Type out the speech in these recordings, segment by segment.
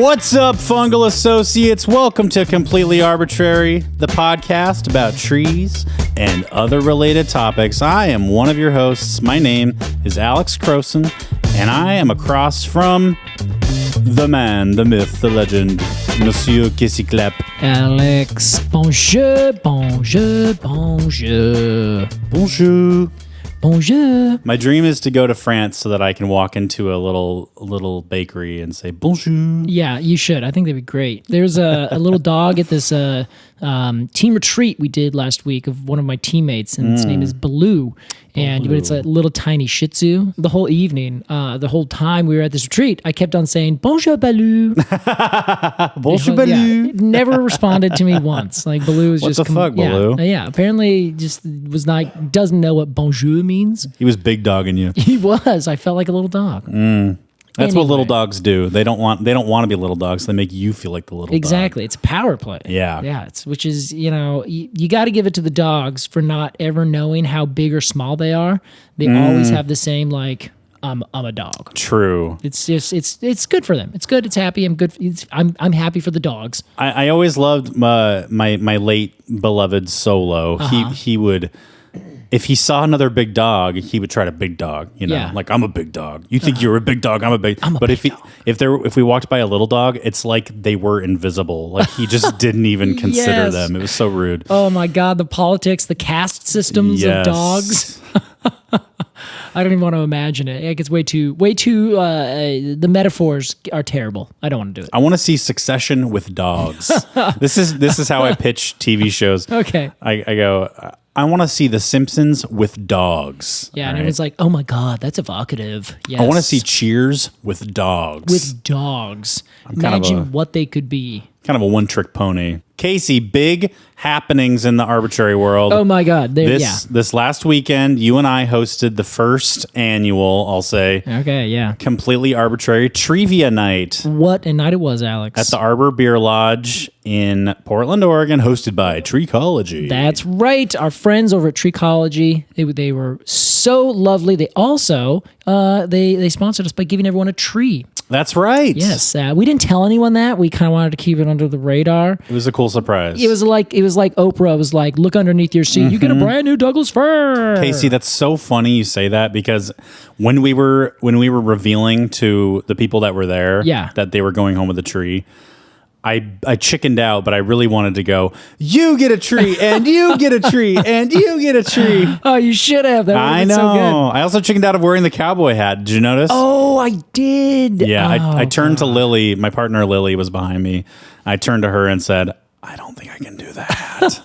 What's up, fungal associates? Welcome to Completely Arbortrary, the podcast about trees and other related topics. I am one of your hosts. My name is Alex Crowson, and I am across from the man, the myth, the legend, Monsieur Clapp. Alex, bonjour, bonjour, bonjour. Bonjour. Bonjour. My dream is to go to France so that I can walk into a little bakery and say bonjour. Yeah, you should. I think that'd be great. There's a little dog at this team retreat we did last week of one of my teammates, and its name is Baloo. And it's a little tiny Shih Tzu. The whole evening, the whole time we were at this retreat, I kept on saying, bonjour, Baloo. Bonjour, Baloo. Yeah, it never responded to me once. Like, Baloo was what just... What the fuck, Baloo? Yeah, apparently just was not, doesn't know what bonjour means. He was big dogging you. He was. I felt like a little dog. That's what little dogs do. They don't want to be little dogs. They make you feel like the little Exactly. dog. It's a power play. Yeah. Which is, you got to give it to the dogs for not ever knowing how big or small they are. They always have the same, like, I'm a dog. True. It's just, it's good for them. It's good. It's happy. I'm happy for the dogs. I always loved my late beloved Solo. He would, if he saw another big dog, he would try to big dog, like, I'm a big dog. You think you're a big dog? I'm a big dog. But if we walked by a little dog, it's like they were invisible. Like, he just didn't even consider them. It was so rude. Oh my God, the politics, the caste systems of dogs. I don't even want to imagine it. It gets way too, the metaphors are terrible. I don't want to do it. I want to see Succession with dogs. This is how I pitch TV shows. Okay. I go, I want to see The Simpsons with dogs. Yeah, and everyone's like, oh my God, that's evocative. Yes. I want to see Cheers with dogs. With dogs. Imagine what they could be. Kind of a one-trick pony. Casey, big happenings in the arbitrary world. Oh my God. This last weekend, you and I hosted the first annual, I'll say, Completely Arbortrary Trivia Night. What a night it was, Alex. At the Arbor Beer Lodge in Portland, Oregon, hosted by Treecology. That's right. Our friends over at Treecology, they were so lovely. They also, they sponsored us by giving everyone a tree. That's right. Yes. We didn't tell anyone that. We kind of wanted to keep it under the radar. It was a cool surprise. It was like Oprah was like, look underneath your seat. You get a brand new Douglas fir. Casey, that's so funny you say that, because when we were revealing to the people that were there that they were going home with a tree, I chickened out, but I really wanted to go, you get a tree, and you get a tree, and you get a tree. Oh, you should have. That I know. So good. I also chickened out of wearing the cowboy hat. Did you notice? Oh, I did. Yeah, I turned to Lily. My partner Lily was behind me. I turned to her and said, I don't think I can do that.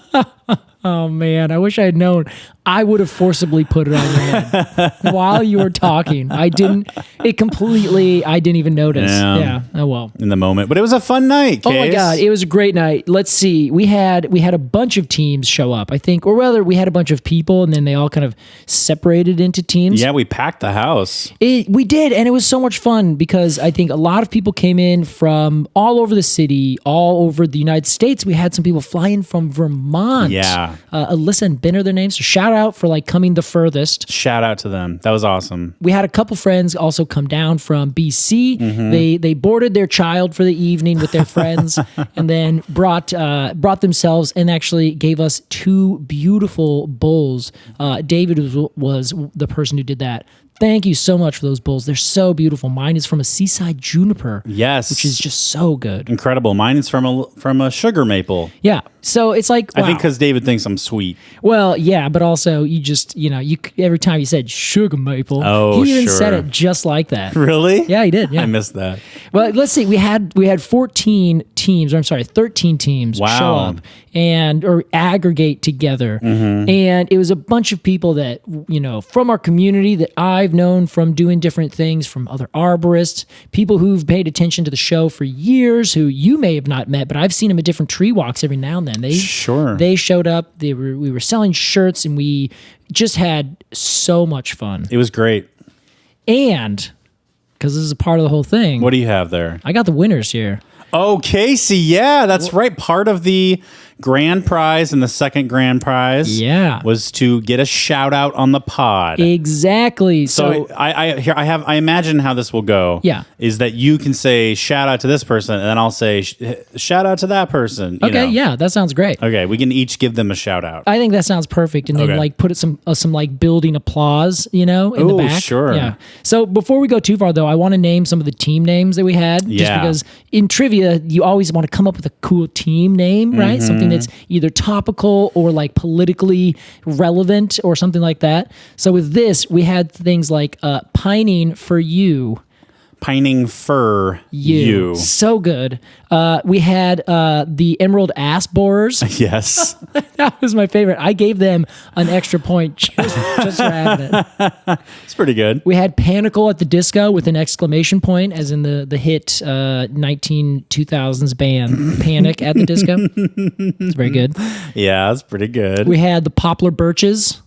Oh, man. I wish I had known. I would have forcibly put it on your head while you were talking. I didn't even notice. Yeah. Oh, well. In the moment. But it was a fun night, Case. Oh, my God. It was a great night. Let's see. We had a bunch of teams show up, I think. Or rather, we had a bunch of people, and then they all kind of separated into teams. Yeah, we packed the house. We did, and it was so much fun because I think a lot of people came in from all over the city, all over the United States. We had some people fly in from Vermont. Yeah. Alyssa and Ben are their names. So shout out for like coming the furthest. Shout out to them. That was awesome. We had a couple friends also come down from BC. They boarded their child for the evening with their friends, and then brought themselves and actually gave us two beautiful bowls. David was the person who did that. Thank you so much for those bowls. They're so beautiful. Mine is from a seaside juniper. Yes. Which is just so good. Incredible. Mine is from a sugar maple. Yeah. So it's like, wow. I think because David thinks I'm sweet. Well, yeah, but also you just, every time you said sugar maple, he even said it just like that. Really? Yeah, he did. Yeah. I missed that. Well, let's see. We had 13 teams show up or aggregate together. And it was a bunch of people that, from our community that I've known from doing different things, from other arborists, people who've paid attention to the show for years, who you may have not met, but I've seen them at different tree walks every now and then. They showed up. We were selling shirts, and we just had so much fun. It was great. And because this is a part of the whole thing. What do you have there? I got the winners here. Oh, Casey, yeah, that's right. Part of the grand prize and the second grand prize was to get a shout out on the pod. Exactly. So I imagine how this will go. Yeah. Is that you can say shout out to this person and then I'll say shout out to that person. Okay. Yeah. That sounds great. Okay. We can each give them a shout out. I think that sounds perfect. And then like put some like building applause, in the back. Sure. Yeah. So before we go too far though, I want to name some of the team names that we had. Just because in trivia, you always want to come up with a cool team name, right? Something that's either topical or like politically relevant or something like that. So with this, we had things like pining for you. Pining for you. So good. We had the Emerald Ass Borers. Yes. That was my favorite. I gave them an extra point just for having it. It's pretty good. We had Panicle at the Disco with an exclamation point, as in the hit 2000s band Panic at the Disco. It's very good. Yeah, that's pretty good. We had the Poplar Birches.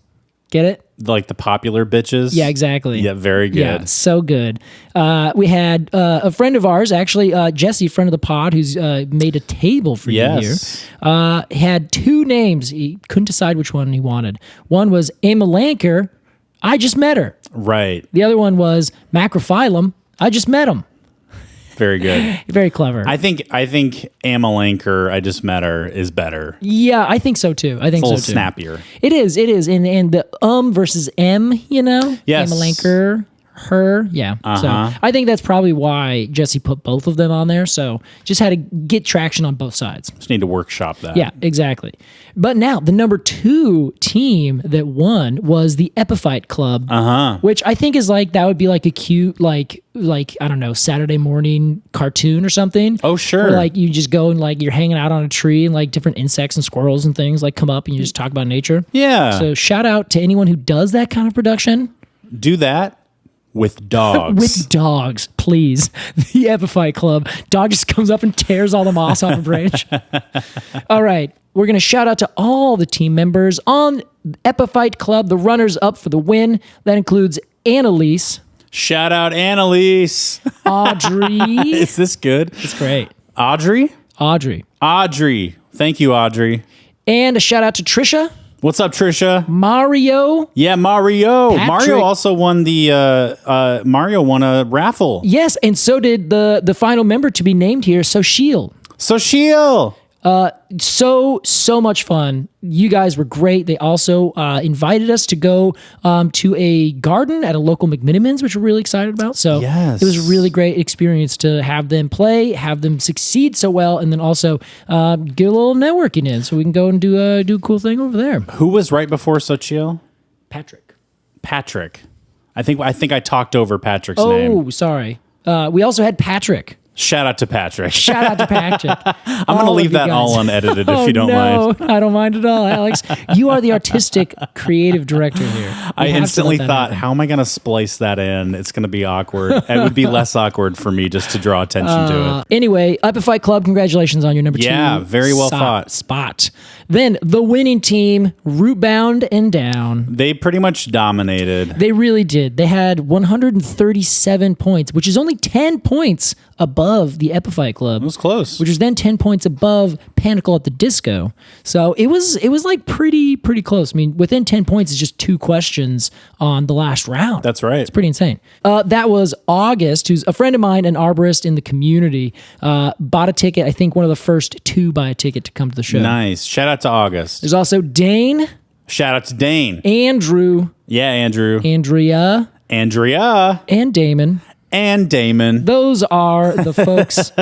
Get it? Like the popular bitches? Yeah, exactly. Yeah, very good. Yeah, so good. We had a friend of ours, actually, Jesse, friend of the pod, who's made a table for you here. Had two names. He couldn't decide which one he wanted. One was Amalanker. I just met her. Right. The other one was Macrophyllum. I just met him. Very good. Very clever. I think Amalanker, I just met her, is better. Yeah, I think so too. It's a little snappier. It is. And the versus M, Yes. Amalanker, her. Yeah. So I think that's probably why Jesse put both of them on there. So just had to get traction on both sides. Just need to workshop that. Yeah, exactly. But now the number 2 team that won was the Epiphyte Club, which I think is like, that would be like a cute, like I don't know, Saturday morning cartoon or something. Oh, sure. Where like you just go and like you're hanging out on a tree and like different insects and squirrels and things like come up and you just talk about nature. Yeah. So shout out to anyone who does that kind of production. Do that with dogs. With dogs, please. The Epiphyte Club. Dog just comes up and tears all the moss off a branch. All right. We're going to shout out to all the team members on Epiphyte Club, the runners up for the win. That includes Annalise. Shout out Annalise. Audrey. Is this good? It's great. Audrey. Thank you, Audrey. And a shout out to Trisha. What's up, Trisha? Mario. Yeah, Mario. Patrick. Mario also won Mario won a raffle. Yes, and so did the final member to be named here, Soshil. So much fun. You guys were great. They also invited us to go to a garden at a local McMinimans, which we're really excited about. So it was a really great experience to have them play, have them succeed so well, and then also get a little networking in so we can go and do a cool thing over there. Who was right before Sochil? Patrick. I think I talked over Patrick's name. Oh, sorry. We also had Patrick. Shout out to Patrick. I'm going to leave that all unedited if you don't mind. I don't mind at all, Alex. You are the artistic creative director here. I instantly thought, how am I going to splice that in? It's going to be awkward. It would be less awkward for me just to draw attention to it. Anyway, Epiphyte Club, congratulations on your number 2. Yeah, very well fought. Spot. Then the winning team, Rootbound and Down. They pretty much dominated. They really did. They had 137 points, which is only 10 points above the Epiphyte Club. It was close. Which was then 10 points above Panicle at the Disco. So it was like pretty close. I mean, within 10 points is just 2 questions on the last round. That's right. It's pretty insane. That was August, who's a friend of mine, an arborist in the community, bought a ticket. I think one of the first to buy a ticket to come to the show. Nice. Shout out to August. There's also Dane. Shout out to Dane. Andrew. Yeah, Andrew. Andrea. And Damon. Those are the folks.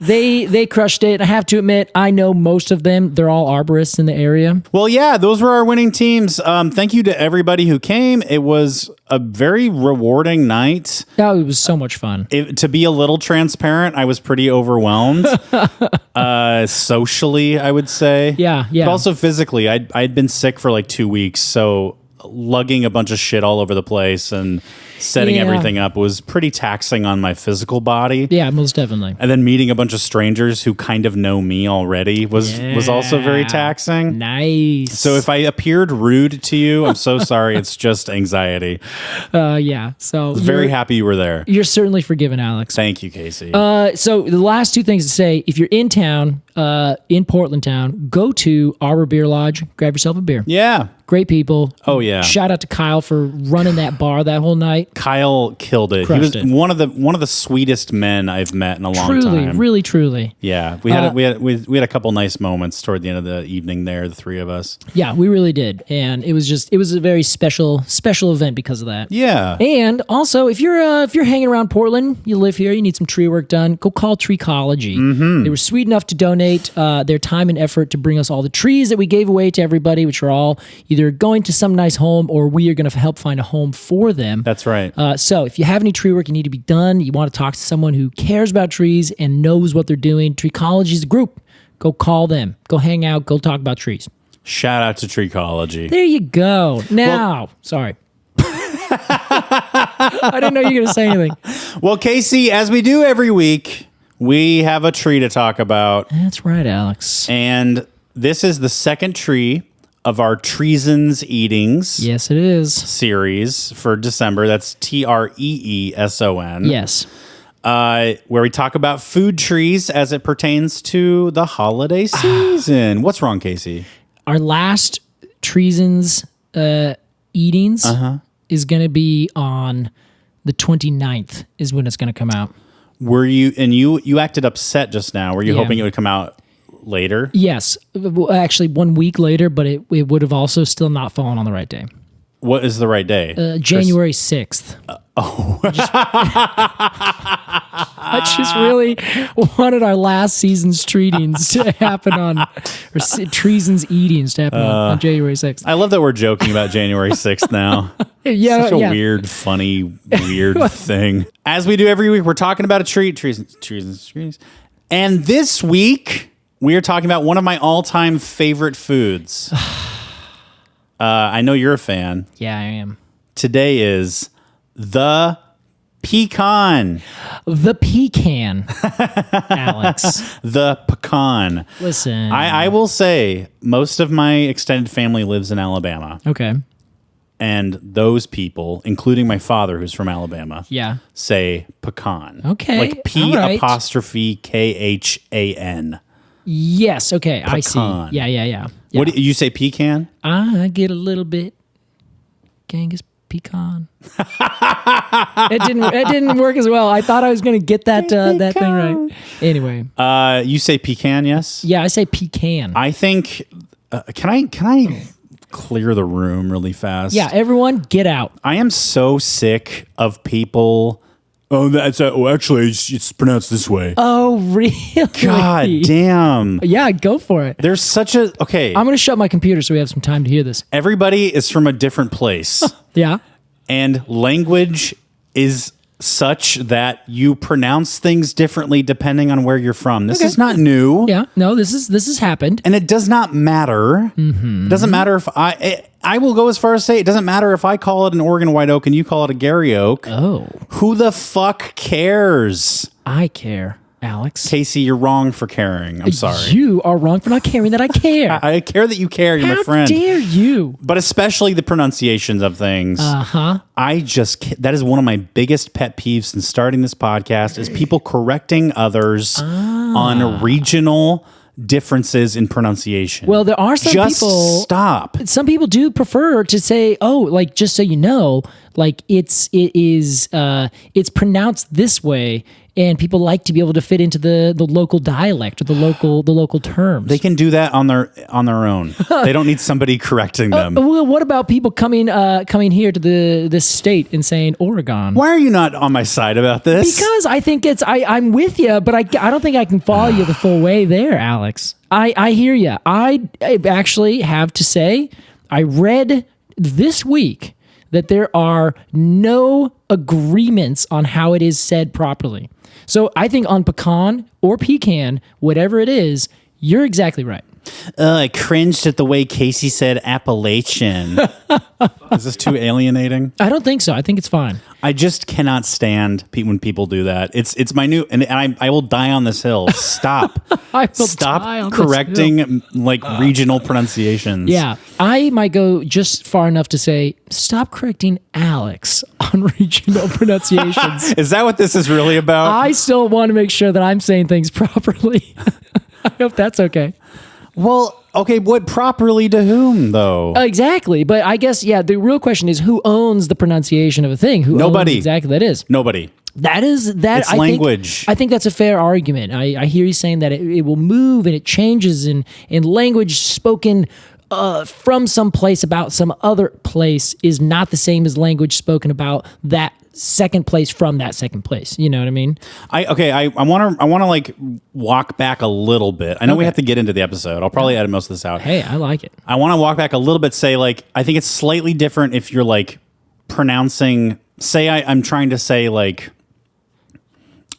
They crushed it. I have to admit, I know most of them. They're all arborists in the area. Well, yeah, those were our winning teams. Thank you to everybody who came. It was a very rewarding night. Oh, it was so much fun. To be a little transparent, I was pretty overwhelmed. Socially, I would say. Yeah. But also physically. I'd been sick for like 2 weeks, so lugging a bunch of shit all over the place and setting everything up was pretty taxing on my physical body. Yeah, most definitely. And then meeting a bunch of strangers who kind of know me already was also very taxing. Nice. So if I appeared rude to you, I'm so sorry. It's just anxiety. Yeah. So Very happy you were there. You're certainly forgiven, Alex. Thank you, Casey. So the last two things to say: if you're in town, in Portland town, go to Arbor Beer Lodge, grab yourself a beer. Yeah. Great people. Oh yeah. Shout out to Kyle for running that bar that whole night. Kyle killed it. Crushed he was it. one of the sweetest men I've met in a long Truly, time. really, truly. Yeah, we had a couple nice moments toward the end of the evening there, the three of us. Yeah, we really did, and it was a very special event because of that. Yeah. And also, if you're hanging around Portland, you live here, you need some tree work done, go call Treecology. Mm-hmm. They were sweet enough to donate their time and effort to bring us all the trees that we gave away to everybody, which are all either going to some nice home or we are going to help find a home for them. That's right. So if you have any tree work you need to be done, you want to talk to someone who cares about trees and knows what they're doing, Treecology is the group. Go call them. Go hang out. Go talk about trees. Shout out to Treecology. There you go. Now, sorry. I didn't know you were going to say anything. Well, Casey, as we do every week, we have a tree to talk about. That's right, Alex. And this is the second tree of our Treeson's Eatings Yes, it is. series for December. That's Treeson. Yes. Where we talk about food trees as it pertains to the holiday season. What's wrong, Casey? Our last Treeson's Eatings is going to be on the 29th is when it's going to come out. Were you acted upset just now? Were you Yeah. hoping it would come out later? Yes. Well, actually, 1 week later, but it would have also still not fallen on the right day. What is the right day? January 6th. I just really wanted our last season's treatings to happen on, or Treeson's Eatings to happen on January 6th. I love that we're joking about January 6th now. Yeah, Such a weird, funny, weird thing. As we do every week, we're talking about a treat, trees. And this week, we are talking about one of my all-time favorite foods. I know you're a fan. Yeah, I am. Today is the pecan. The pecan, Alex. The pecan. Listen. I will say most of my extended family lives in Alabama. Okay. And those people, including my father, who's from Alabama, say pecan. Okay. Like P''KHAN. Yes. Okay. Pecan. I see. Yeah. What do you say, pecan? I get a little bit Genghis pecan. It didn't work as well. I thought I was going to get that thing right. Anyway. You say pecan, yes? Yeah, I say pecan. I think. Can I clear the room really fast? Yeah, everyone, get out. I am so sick of people. Oh, actually, it's pronounced this way. Oh, really? God damn. Yeah, go for it. There's such a... Okay. I'm going to shut my computer so we have some time to hear this. Everybody is from a different place. Yeah. And language is such that you pronounce things differently depending on where you're from. This is not new. Yeah. No, this has happened. And it does not matter. Mm-hmm. It doesn't matter if I will go as far as say it doesn't matter if I call it an Oregon white oak and you call it a Gary oak. Oh. Who the fuck cares? I care, Alex. Casey, you're wrong for caring. I'm sorry. You are wrong for not caring that I care. I care that you care. You're my friend. How dare you? But especially the pronunciations of things. Uh-huh. That is one of my biggest pet peeves since starting this podcast is people correcting others on regional differences in pronunciation. Well, there are some people. Stop. Some people do prefer to say, "Oh, like just so you know, like it's pronounced this way," and people like to be able to fit into the local dialect or the local terms. They can do that on their own. They don't need somebody correcting them. Well, what about people coming here to this state and saying Oregon? Why are you not on my side about this? Because I think I'm with you, but I don't think I can follow you the full way there, Alex. I hear you. I actually have to say, I read this week that there are no agreements on how it is said properly. So I think on pecan or pecan, whatever it is, you're exactly right. I cringed at the way Casey said Appalachian. Is this too alienating? I don't think so. I think it's fine. I just cannot stand when people do that. It's my new, and I will die on this hill. Stop. Stop correcting like regional pronunciations. Yeah, I might go just far enough to say, stop correcting Alex on regional pronunciations. Is that what this is really about? I still want to make sure that I'm saying things properly. I hope that's okay. Well, okay, what properly to whom, though? Exactly. But I guess, the real question is who owns the pronunciation of a thing? Nobody. Owns exactly that is? Nobody. That is that. It's language. I think that's a fair argument. I hear you saying that it will move and it changes in language spoken from some place about some other place is not the same as language spoken about that second place from that second place. You know what I mean? I want to like walk back a little bit. I know we have to get into the episode. I'll probably edit most of this out. Hey, I like it. I want to walk back a little bit, say like, I think it's slightly different if you're like pronouncing, say I'm trying to say like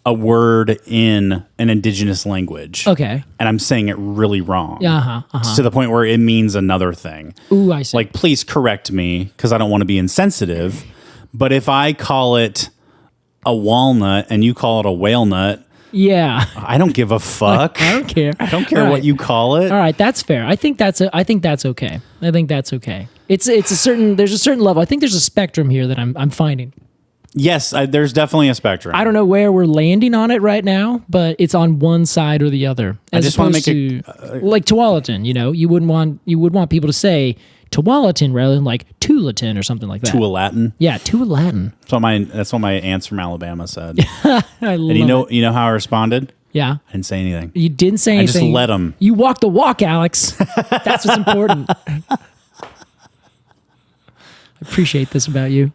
a word in an indigenous language. Okay. And I'm saying it really wrong. Uh-huh. To the point where it means another thing. Ooh, I see. Like, please correct me because I don't want to be insensitive. But if I call it a walnut and you call it a whale nut, I don't give a fuck. I don't care. I don't care what you call it. All right, that's fair. I think that's okay. I think that's okay. There's a certain level. I think there's a spectrum here that I'm finding. Yes, there's definitely a spectrum. I don't know where we're landing on it right now, but it's on one side or the other. I just want to make it like Tualatin. You would want people to say Tualatin rather than like Tualatin or something like that. Tualatin. Yeah, Tualatin. That's what my aunts from Alabama said. I love it. You know how I responded? Yeah. I didn't say anything. You didn't say anything. I just let them. You walk the walk, Alex. That's what's important. I appreciate this about you.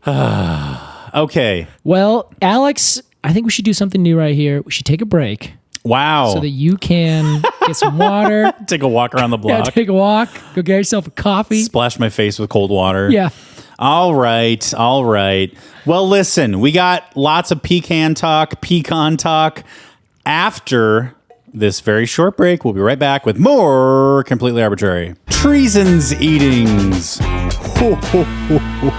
Okay. Well, Alex, I think we should do something new right here. We should take a break. Wow. So that you can get some water. Take a walk around the block. Yeah, take a walk. Go get yourself a coffee. Splash my face with cold water. Yeah. All right. Well, listen, we got lots of pecan talk after this very short break. We'll be right back with more Completely Arbortrary. Treason's Eatings. Ho, ho, ho, ho.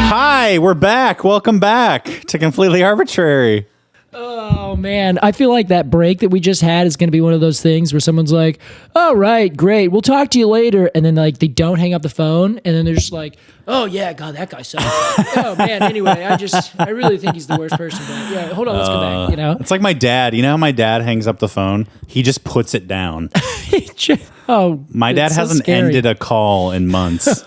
Hi, we're back. Welcome back to Completely Arbortrary. Oh, man. I feel like that break that we just had is going to be one of those things where someone's like, all right, great. We'll talk to you later. And then like they don't hang up the phone. And then they're just like, oh, yeah, God, that guy sucks. Oh, man. Anyway, I really think he's the worst person. But yeah, hold on. Let's go back. It's like my dad. You know how my dad hangs up the phone? He just puts it down. My dad hasn't ended a call in months.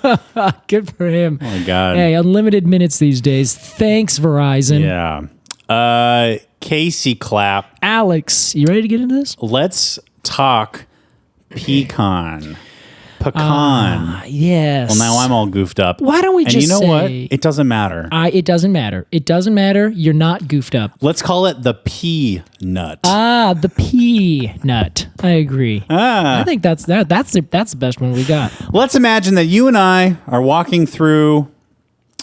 Good for him. Oh, my God. Hey, unlimited minutes these days. Thanks, Verizon. Yeah. Casey Clapp. Alex, you ready to get into this? Let's talk pecan. Yes. Well, now I'm all goofed up. Why don't we just say... And you know what? It doesn't matter. It doesn't matter. It doesn't matter. You're not goofed up. Let's call it the pea nut. The pea nut. I agree. I think that's the best one we got. Let's imagine that you and I are walking through...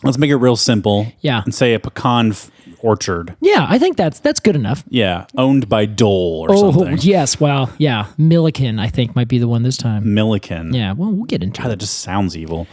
Let's make it real simple. Yeah. And say a pecan orchard. Yeah, I think that's good enough. Yeah, owned by Dole or something. Oh, yes. Well, yeah. Milliken, I think, might be the one this time. Milliken. Yeah, well, we'll get into it. That just sounds evil.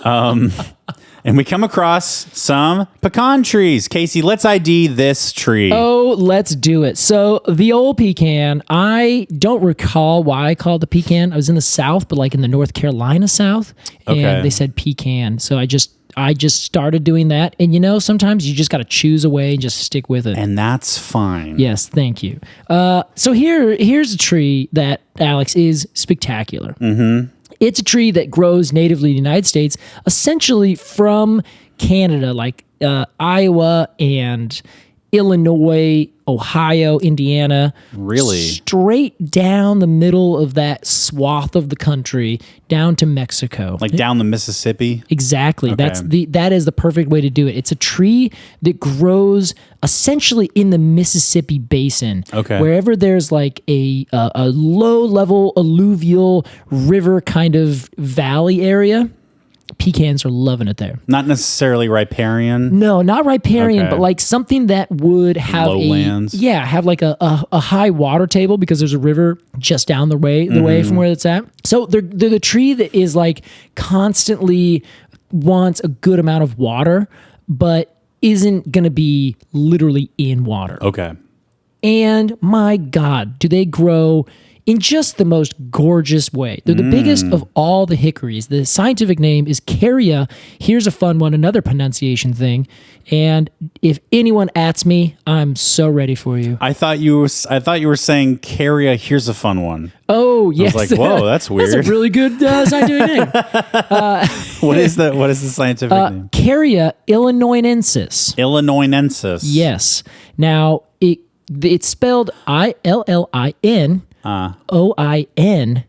And we come across some pecan trees. Casey, let's ID this tree. Oh, let's do it. So the old pecan, I don't recall why I called it pecan. I was in the South, but like in the North Carolina South, and they said pecan. So I just started doing that. And sometimes you just got to choose a way and just stick with it. And that's fine. Yes, thank you. So here's a tree that, Alex, is spectacular. Mm-hmm. It's a tree that grows natively in the United States, essentially from Canada, like Iowa and Illinois, Ohio, Indiana. Really? Straight down the middle of that swath of the country, down to Mexico. Like down the Mississippi? Exactly. Okay. That is the perfect way to do it. It's a tree that grows essentially in the Mississippi basin. Okay. Wherever there's like a low-level alluvial river kind of valley area. pecans are loving it there. Not necessarily riparian. No, not riparian, but like something that would have lowlands. have like a high water table because there's a river just down the way from where it's at. So they're the tree that is like constantly wants a good amount of water, but isn't going to be literally in water. Okay. And my God, do they grow in just the most gorgeous way. They're the biggest of all the hickories. The scientific name is Carya. Here's a fun one, another pronunciation thing. And if anyone asks me, I'm so ready for you. I thought you were saying Carya. Here's a fun one. Oh yes, I was like, whoa, that's weird. That's a really good scientific name. What is the scientific name? Carya illinoinensis. Illinoinensis. Yes. Now it's spelled ILLIN. OINENSIS.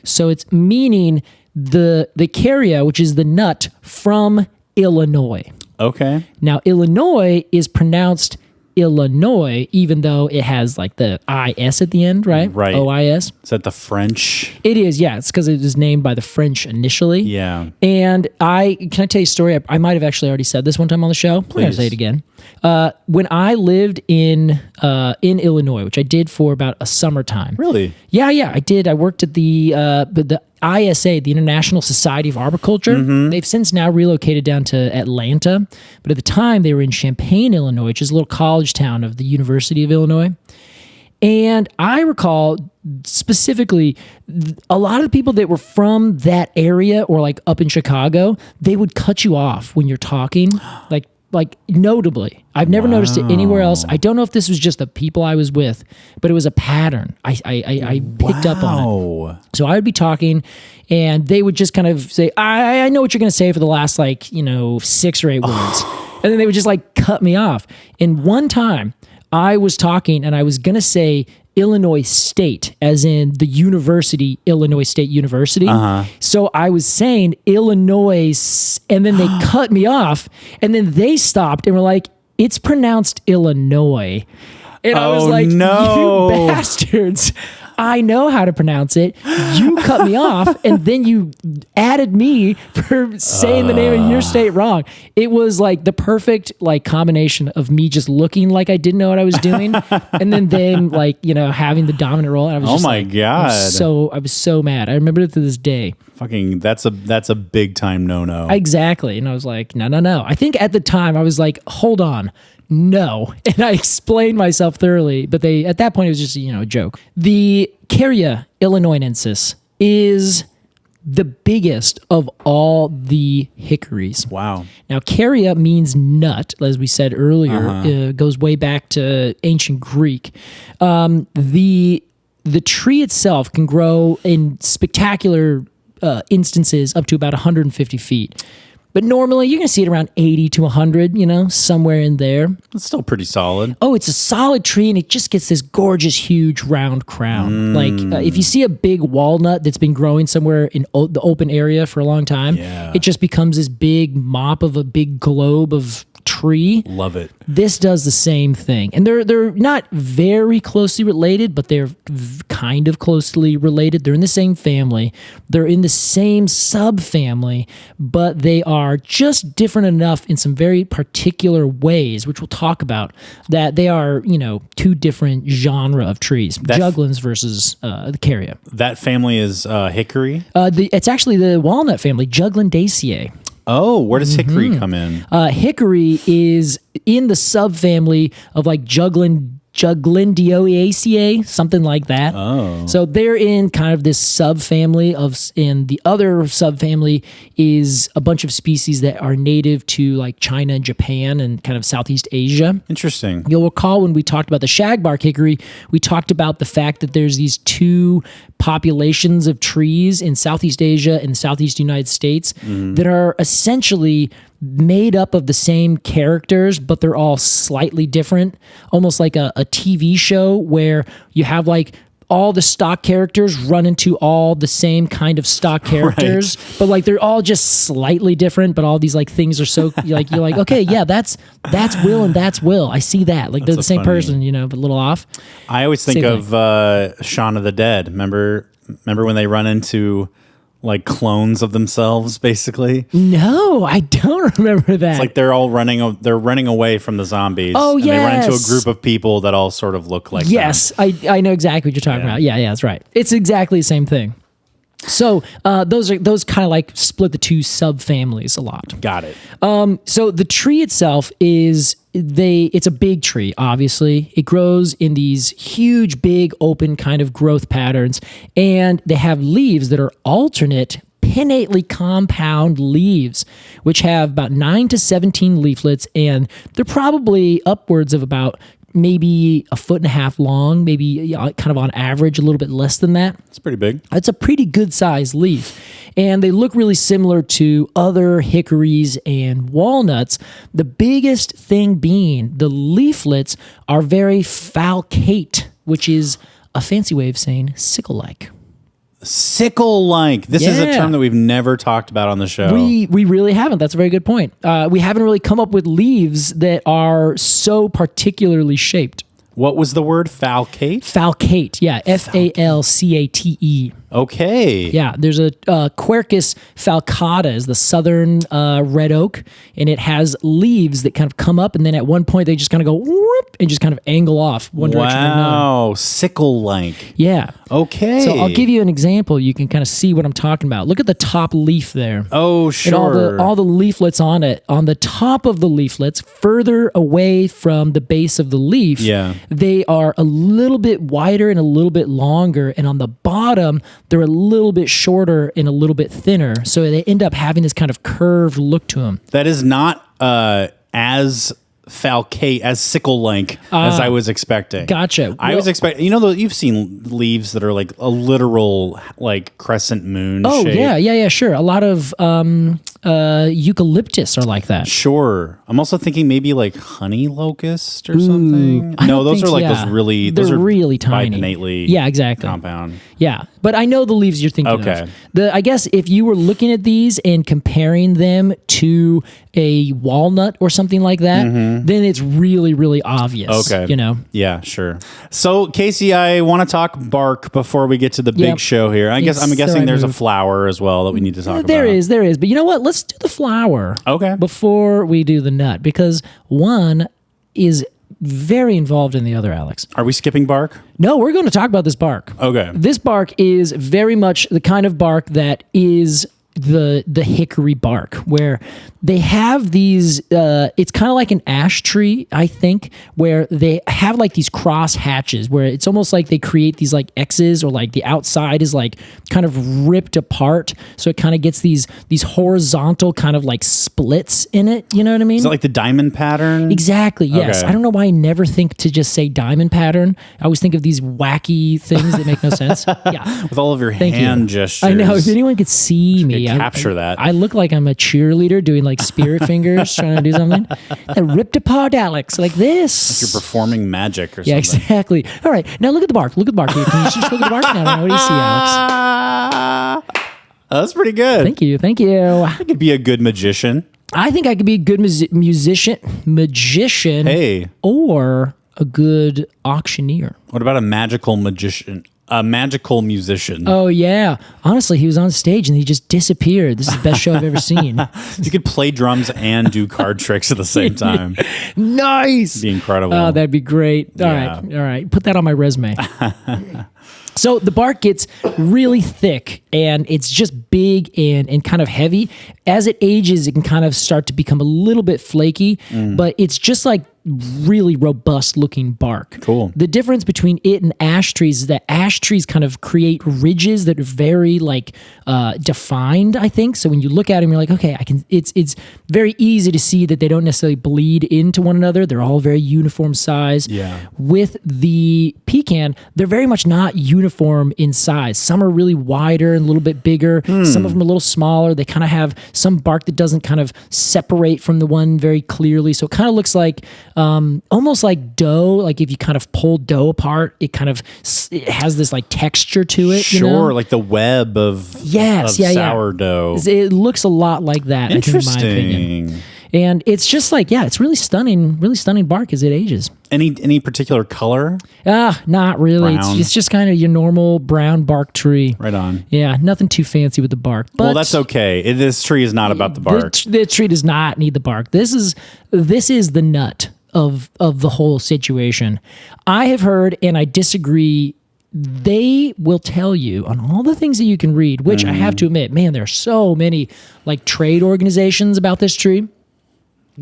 So it's meaning the Carya, which is the nut from Illinois. Okay. Now Illinois is pronounced Illinois, even though it has like the IS at the end, right? Right. OIS. Is that the French? It is, yeah. It's because it was named by the French initially. Yeah. And can I tell you a story? I might have actually already said this one time on the show. Please. I'm going to say it again. When I lived in Illinois, which I did for about a summertime. Really? Yeah, I did. I worked at the ISA, the International Society of Arboriculture. Mm-hmm. They've since now relocated down to Atlanta, but at the time they were in Champaign, Illinois, which is a little college town of the University of Illinois. And I recall specifically a lot of the people that were from that area or like up in Chicago, they would cut you off when you're talking, like notably. I've never noticed it anywhere else. I don't know if this was just the people I was with, but it was a pattern. I picked up on it. So I would be talking and they would just kind of say, I know what you're going to say for the last 6 or 8 words. And then they would just cut me off. And one time I was talking and I was going to say Illinois State, as in the university, Illinois State University. So I was saying Illinois, and then they cut me off, and then they stopped and were like, it's pronounced Illinois. And I was like, no. You bastards. I know how to pronounce it. You cut me off, and then you added me for saying the name of your state wrong. It was like the perfect combination of me just looking like I didn't know what I was doing, and then them having the dominant role. And I was just God! I was so mad. I remember it to this day. Fucking, that's a big time no. Exactly, and I was like, no. I think at the time I was like, hold on. No. And I explained myself thoroughly, but at that point it was just, a joke. The Carya illinoinensis is the biggest of all the hickories. Wow. Now, Carya means nut, as we said earlier. Goes way back to ancient Greek. The tree itself can grow in spectacular instances up to about 150 feet. But normally, you're going to see it around 80 to 100, somewhere in there. It's still pretty solid. Oh, it's a solid tree, and it just gets this gorgeous, huge, round crown. If you see a big walnut that's been growing somewhere in the open area for a long time, it just becomes this big mop of a big globe of tree. Love it. This does the same thing. And they're not very closely related, but they're kind of closely related. They're in the same family. They're in the same subfamily, but they are just different enough in some very particular ways, which we'll talk about, that they are, two different genre of trees. Juglans versus the Carya. That family is hickory? It's actually the walnut family, Juglandaceae. Oh, where does hickory come in? Hickory is in the subfamily of Juglendioaceae, something like that. Oh. So they're in kind of this subfamily and the other subfamily is a bunch of species that are native to China and Japan and kind of Southeast Asia. Interesting. You'll recall when we talked about the shagbark hickory, we talked about the fact that there's these two populations of trees in Southeast Asia and the Southeast United States that are essentially made up of the same characters, but they're all slightly different, almost like a TV show where you have all the stock characters run into all the same kind of stock characters, but they're all just slightly different, but all these things are so you're like, okay, yeah, that's Will and that's Will. I see that. They're the same person, but a little off. I always think of Shaun of the Dead. Remember when they run into like clones of themselves, basically? No, I don't remember that. It's like they're all running away from the zombies. Oh, and they run into a group of people that all sort of look like yes, them. I know exactly what you're talking about. Yeah, that's right. It's exactly the same thing. So those kind of like split the two subfamilies a lot. Got it. So the tree itself it's a big tree, obviously. It grows in these huge, big, open kind of growth patterns, and they have leaves that are alternate, pinnately compound leaves, which have about 9 to 17 leaflets, and they're probably upwards of about maybe 1.5 feet long, maybe kind of on average a little bit less than that. It's pretty big. It's a pretty good sized leaf. And they look really similar to other hickories and walnuts. The biggest thing being the leaflets are very falcate, which is a fancy way of saying sickle-like. Sickle-like. This is a term that we've never talked about on the show. We really haven't. That's a very good point. We haven't really come up with leaves that are so particularly shaped. What was the word? Falcate? Falcate, yeah. Falcate. Okay. Yeah, there's a Quercus falcata is the southern red oak, and it has leaves that kind of come up, and then at one point they just kind of go whoop, and just kind of angle off one direction or another. Wow, sickle-like. Yeah. Okay. So I'll give you an example. You can kind of see what I'm talking about. Look at the top leaf there. Oh, sure. And all the leaflets on it. On the top of the leaflets, further away from the base of the leaf, they are a little bit wider and a little bit longer, and on the bottom, they're a little bit shorter and a little bit thinner. So they end up having this kind of curved look to them. That is not as falcate, as sickle-like as I was expecting. Gotcha. I was expecting, you've seen leaves that are like a literal like crescent moon shape. Yeah, sure. A lot of eucalyptus are like that. Sure. I'm also thinking maybe like honey locust or something. No, those are like those really, they're really tiny. Bipinnately compound. Yeah, but I know the leaves you're thinking of. I guess if you were looking at these and comparing them to a walnut or something like that, then it's really, really obvious. Okay. Yeah, sure. So, Casey, I want to talk bark before we get to the big show here. I'm guessing there's a flower as well that we need to talk about. There is. But you know what? Let's do the flower. Okay. Before we do the nut, because one is very involved in the other, Alex. Are we skipping bark? No, we're going to talk about this bark. Okay. This bark is very much the kind of bark that is the hickory bark, where they have these it's kind of like an ash tree, I think, where they have like these cross hatches where it's almost like they create these like X's, or like the outside is like kind of ripped apart, so it kind of gets these horizontal kind of like splits in it, you know what I mean? Is it like the diamond pattern? Exactly, yes. Okay. I don't know why I never think to just say diamond pattern. I always think of these wacky things that make no sense. Yeah. With all of your hand gestures. I know, if anyone could see me, capture that. I look like I'm a cheerleader doing like spirit fingers, trying to do something. I ripped apart Alex like this. Like you're performing magic or something. Yeah, exactly. All right, now look at the bark. Look at the bark here. Can you just look at the bark? Now, what do you see, Alex? That's pretty good. Thank you. I could be a good magician. I think I could be a good magician, hey, or a good auctioneer. What about a magical magician? A magical musician. Oh, yeah. Honestly, he was on stage and he just disappeared. This is the best show I've ever seen. You could play drums and do card tricks at the same time. Nice. It'd be incredible. Oh, that'd be great. All right. Put that on my resume. So the bark gets really thick and it's just big and kind of heavy. As it ages, it can kind of start to become a little bit flaky, but it's just like really robust looking bark. Cool. The difference between it and ash trees is that ash trees kind of create ridges that are very like defined, I think. So when you look at them, you're like, okay, it's very easy to see that they don't necessarily bleed into one another. They're all very uniform size. Yeah. With the pecan, they're very much not uniform in size. Some are really wider and a little bit bigger. Some of them are a little smaller. They kind of have some bark that doesn't kind of separate from the one very clearly. So it kind of looks like almost like dough. Like if you kind of pull dough apart, it it has this like texture to it. Sure, like the web of sourdough. It looks a lot like that. Interesting. In my opinion. And it's just like, yeah, it's really stunning bark as it ages. Any particular color? Not really. It's just kind of your normal brown bark tree. Right on. Yeah, nothing too fancy with the bark. But well, that's okay. This tree is not about the bark. The tree does not need the bark. This is the nut of the whole situation. I have heard, and I disagree, they will tell you on all the things that you can read, which I have to admit, man, there are so many like trade organizations about this tree.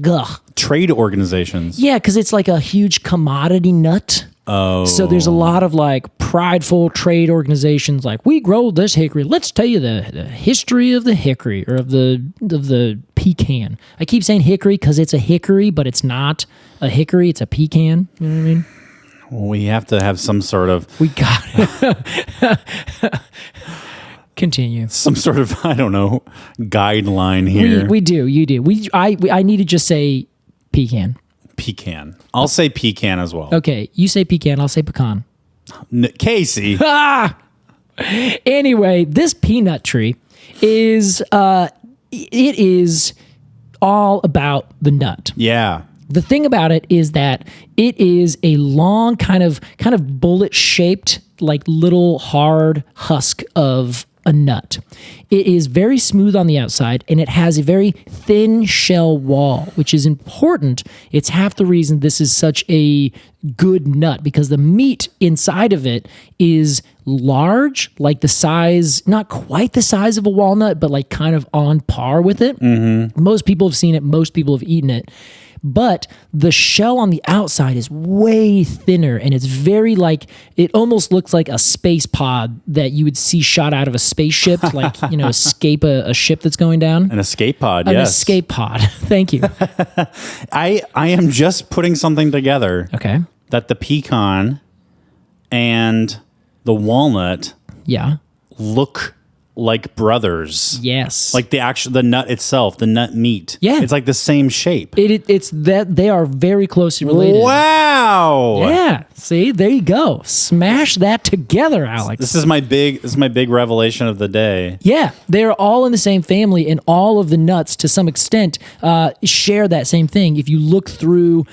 Gah. Trade organizations? Yeah, because it's like a huge commodity nut. Oh. So there's a lot of like prideful trade organizations like, we grow this hickory. Let's tell you the history of the hickory or of the pecan. I keep saying hickory because it's a hickory, but it's not a hickory. It's a pecan. You know what I mean? Well, we have to have some sort of... We got it. Continue. Some sort of, I don't know, guideline here. We do. You do. I need to just say pecan. Pecan. I'll say pecan as well. Okay. You say pecan. I'll say pecan. Casey. Anyway, this peanut tree is... it is all about the nut. Yeah. The thing about it is that it is a long kind of bullet shaped, like little hard husk of a nut. It is very smooth on the outside and it has a very thin shell wall, which is important. It's half the reason this is such a good nut, because the meat inside of it is large, like the size, not quite the size of a walnut, but like kind of on par with it. Mm-hmm. Most people have seen it. Most people have eaten it. But the shell on the outside is way thinner, and it's very like, it almost looks like a space pod that you would see shot out of a spaceship, like, escape a ship that's going down. An escape pod, yes. An yes. escape pod. Thank you. I am just putting something together. Okay. That the pecan and the walnut look like brothers. Yes. Like the nut itself, the nut meat. Yeah. It's like the same shape. It's that they are very closely related. Wow. Yeah. See, there you go. Smash that together, Alex. This is my big revelation of the day. Yeah. They're all in the same family, and all of the nuts to some extent share that same thing. If you look through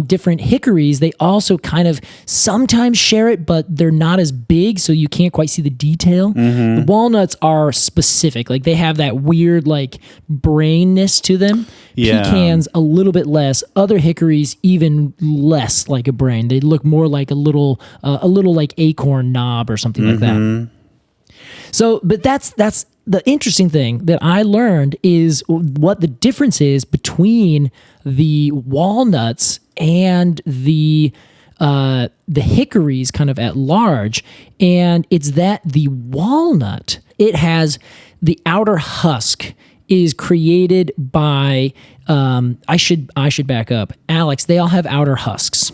different hickories, they also kind of sometimes share it, but they're not as big, so you can't quite see the detail. Mm-hmm. The walnuts are specific. Like, they have that weird, like, brainness to them. Yeah. Pecans, a little bit less. Other hickories, even less like a brain. They look more like a little like acorn knob or something like that. So, but that's the interesting thing that I learned is what the difference is between the walnuts and the hickories kind of at large. And it's that the walnut, it has the outer husk is created by, I should back up. Alex, they all have outer husks.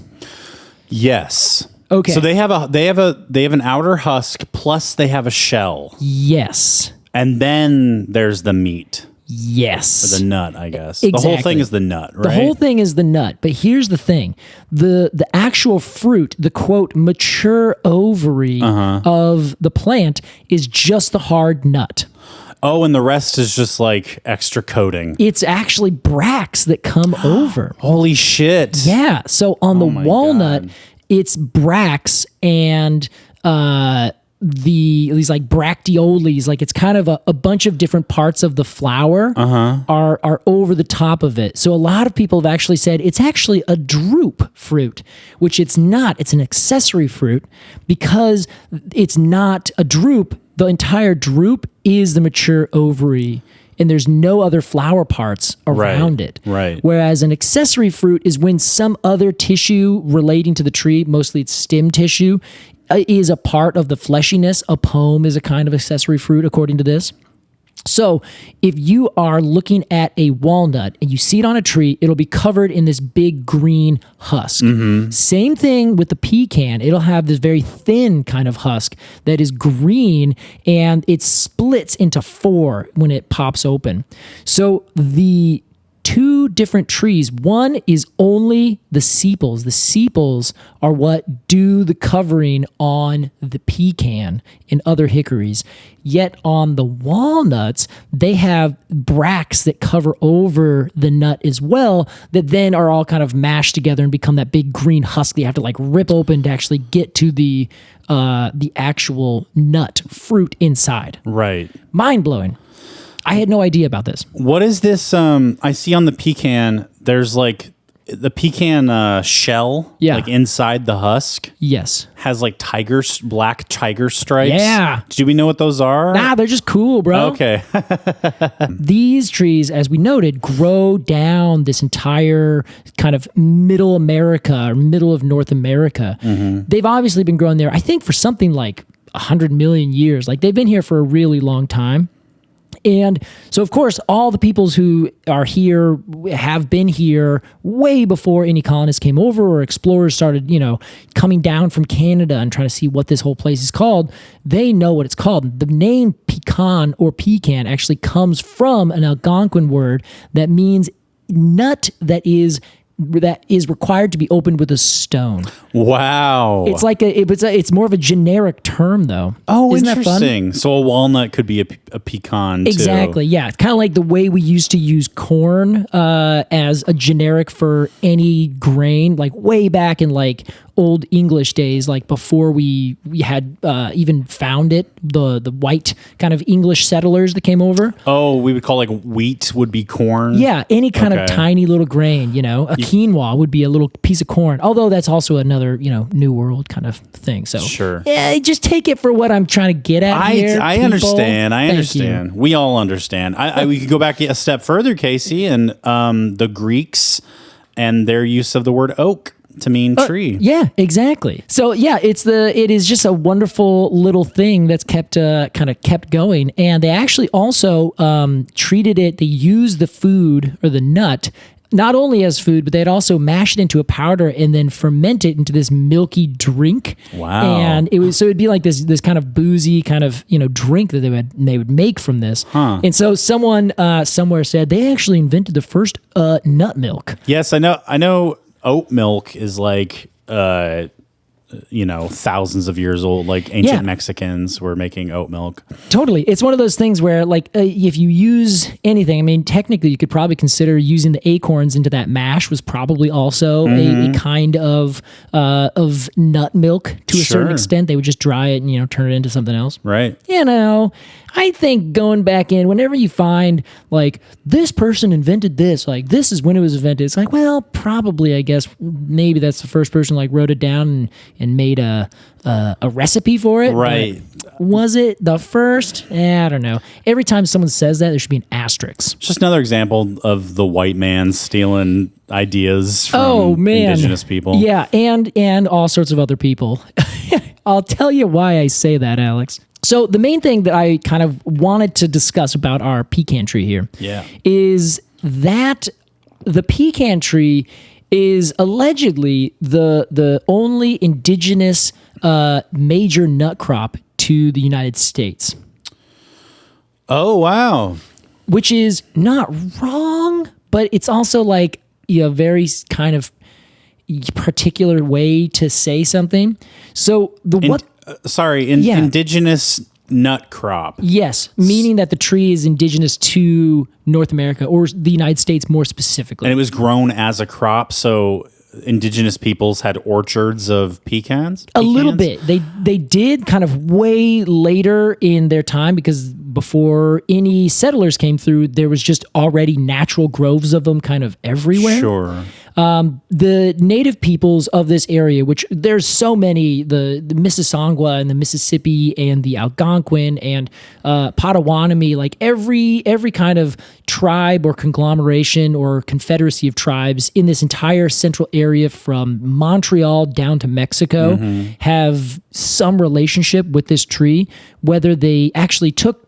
Yes. Okay. So they have an outer husk plus they have a shell. Yes. And then there's the meat. Yes. Or the nut, I guess. Exactly. The whole thing is the nut, right? The whole thing is the nut. But here's the thing. The actual fruit, the quote mature ovary of the plant is just the hard nut. Oh, and the rest is just like extra coating. It's actually bracts that come over. Holy shit. Yeah. So on the walnut, it's bracts and these like bracteoles, like it's kind of a bunch of different parts of the flower are over the top of it. So a lot of people have actually said it's actually a drupe fruit, which it's not. It's an accessory fruit because it's not a drupe. The entire drupe is the mature ovary, and there's no other flower parts around it. Right. Whereas an accessory fruit is when some other tissue relating to the tree, mostly it's stem tissue, is a part of the fleshiness. A pome is a kind of accessory fruit, according to this. So if you are looking at a walnut and you see it on a tree, it'll be covered in this big green husk. Mm-hmm. Same thing with the pecan. It'll have this very thin kind of husk that is green, and it splits into four when it pops open. So the two different trees. One is only the sepals. The sepals are what do the covering on the pecan and other hickories. Yet on the walnuts, they have bracts that cover over the nut as well, that then are all kind of mashed together and become that big green husk that you have to like rip open to actually get to the actual nut fruit inside. Right. Mind blowing. I had no idea about this. What is this? I see on the pecan, there's like the pecan shell, like inside the husk. Yes. Has like black tiger stripes. Yeah. Do we know what those are? Nah, they're just cool, bro. Okay. These trees, as we noted, grow down this entire kind of middle America or middle of North America. Mm-hmm. They've obviously been growing there, I think, for something like 100 million years. Like they've been here for a really long time. And so, of course, all the peoples who are here have been here way before any colonists came over or explorers started, coming down from Canada and trying to see what this whole place is called. They know what it's called. The name pecan or pecan actually comes from an Algonquin word that means nut that is required to be opened with a stone. Wow. It's like it's more of a generic term though. Oh, Isn't interesting. That fun? So a walnut could be a pecan too. Exactly. Yeah. It's kind of like the way we used to use corn as a generic for any grain, like way back in like old English days, like before we had even found it, the white kind of English settlers that came over. Oh, we would call like wheat would be corn? Yeah, any kind of tiny little grain, A quinoa would be a little piece of corn, although that's also another, New World kind of thing. So sure. Yeah, just take it for what I'm trying to get at here. I understand. I understand. We all understand. We could go back a step further, Casey, and the Greeks and their use of the word oak to mean tree. Yeah, exactly. So yeah, it is just a wonderful little thing that's kept going. And they actually also treated it. They used the food or the nut not only as food, but they'd also mash it into a powder and then ferment it into this milky drink. Wow! And it'd be like this kind of boozy kind of drink that they would make from this. Huh. And so someone somewhere said they actually invented the first nut milk. Yes, I know. Oat milk is like, thousands of years old. Like ancient Mexicans were making oat milk. Totally. It's one of those things where like if you use anything, I mean, technically you could probably consider using the acorns into that mash was probably also a kind of nut milk to a certain extent. They would just dry it and, turn it into something else. Right. I think going back in, whenever you find like this person invented this, like this is when it was invented, it's like, well, probably, I guess, maybe that's the first person like wrote it down and made a recipe for it. Right. But was it the first? I don't know. Every time someone says that, there should be an asterisk. Just another example of the white man stealing ideas from indigenous people. Yeah, and all sorts of other people. I'll tell you why I say that, Alex. So the main thing that I kind of wanted to discuss about our pecan tree here is that the pecan tree is allegedly the only indigenous major nut crop to the United States. Oh, wow. Which is not wrong, but it's also like a very kind of particular way to say something. So indigenous nut crop. Yes, meaning that the tree is indigenous to North America or the United States more specifically. And it was grown as a crop, so indigenous peoples had orchards of pecans? A little bit. They did kind of way later in their time because before any settlers came through, there was just already natural groves of them kind of everywhere. Sure. The native peoples of this area, which there's so many, the Mississauga and the Mississippi and the Algonquin and Potawatomi, like every kind of tribe or conglomeration or confederacy of tribes in this entire central area from Montreal down to Mexico have some relationship with this tree, whether they actually took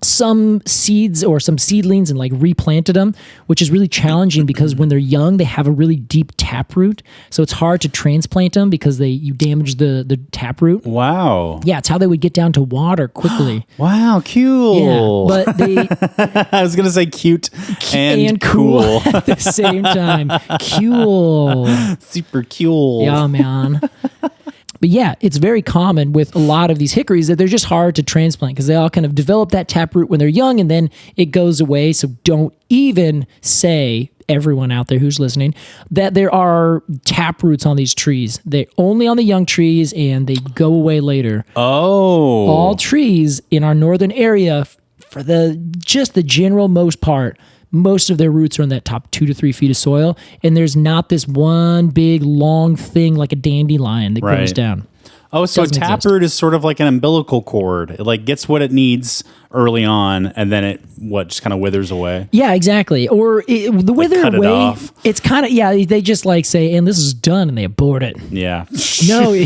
some seeds or some seedlings and like replanted them, which is really challenging because when they're young, they have a really deep taproot. So it's hard to transplant them because you damage the taproot. Wow. Yeah, it's how they would get down to water quickly. Wow, cute. Yeah, but they... I was going to say cute and cool at the same time. Cool. Super cool. Yeah, man. But yeah, it's very common with a lot of these hickories that they're just hard to transplant because they all kind of develop that taproot when they're young and then it goes away. So don't even say, everyone out there who's listening, that there are taproots on these trees. They're only on the young trees and they go away later. Oh. All trees in our northern area, for the general most part, most of their roots are in that top 2 to 3 feet of soil, and there's not this one big long thing like a dandelion that grows down. Oh, so a taproot is sort of like an umbilical cord. It like gets what it needs early on, and then it just kind of withers away. Yeah, exactly. Or the wither cut it away. off. It's kind of They just like say, "And this is done," and they abort it. Yeah. No,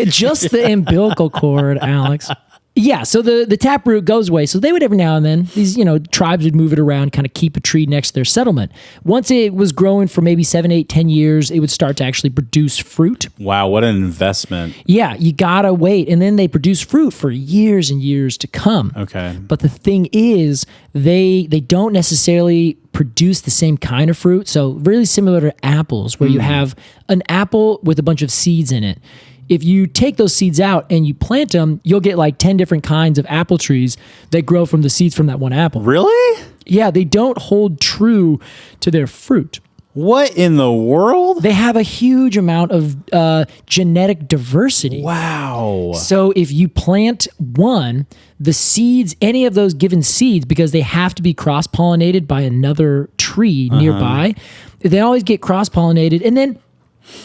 just the umbilical cord, Alex. Yeah, so the taproot goes away. So they would every now and then, these tribes would move it around, kind of keep a tree next to their settlement. Once it was growing for maybe 7, 8, 10 years, it would start to actually produce fruit. Wow, what an investment. Yeah, you gotta wait. And then they produce fruit for years and years to come. Okay. But the thing is, they don't necessarily produce the same kind of fruit. So really similar to apples, where you have an apple with a bunch of seeds in it. If you take those seeds out and you plant them, you'll get like 10 different kinds of apple trees that grow from the seeds from that one apple. Really? Yeah, they don't hold true to their fruit. What in the world? They have a huge amount of genetic diversity. Wow. So if you plant one, the seeds, any of those given seeds, because they have to be cross-pollinated by another tree nearby, they always get cross-pollinated, and then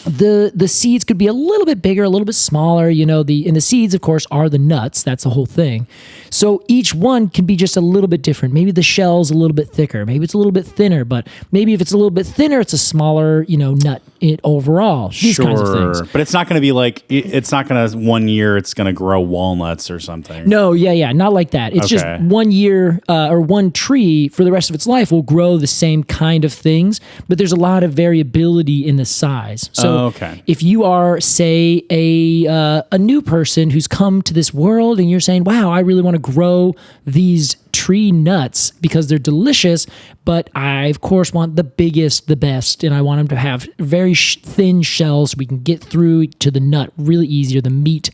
the seeds could be a little bit bigger, a little bit smaller. And the seeds, of course, are the nuts. That's the whole thing. So each one can be just a little bit different. Maybe the shell's a little bit thicker. Maybe it's a little bit thinner. But maybe if it's a little bit thinner, it's a smaller, nut overall. These kinds of things. But it's not going to be like, it's not going to, 1 year it's going to grow walnuts or something. No, yeah, not like that. It's just 1 year or one tree for the rest of its life will grow the same kind of things. But there's a lot of variability in the size. So if you are, say, a new person who's come to this world and you're saying, wow, I really want to grow these tree nuts because they're delicious, but I, of course, want the biggest, the best, and I want them to have very thin shells so we can get through to the nut really easy, or the meat,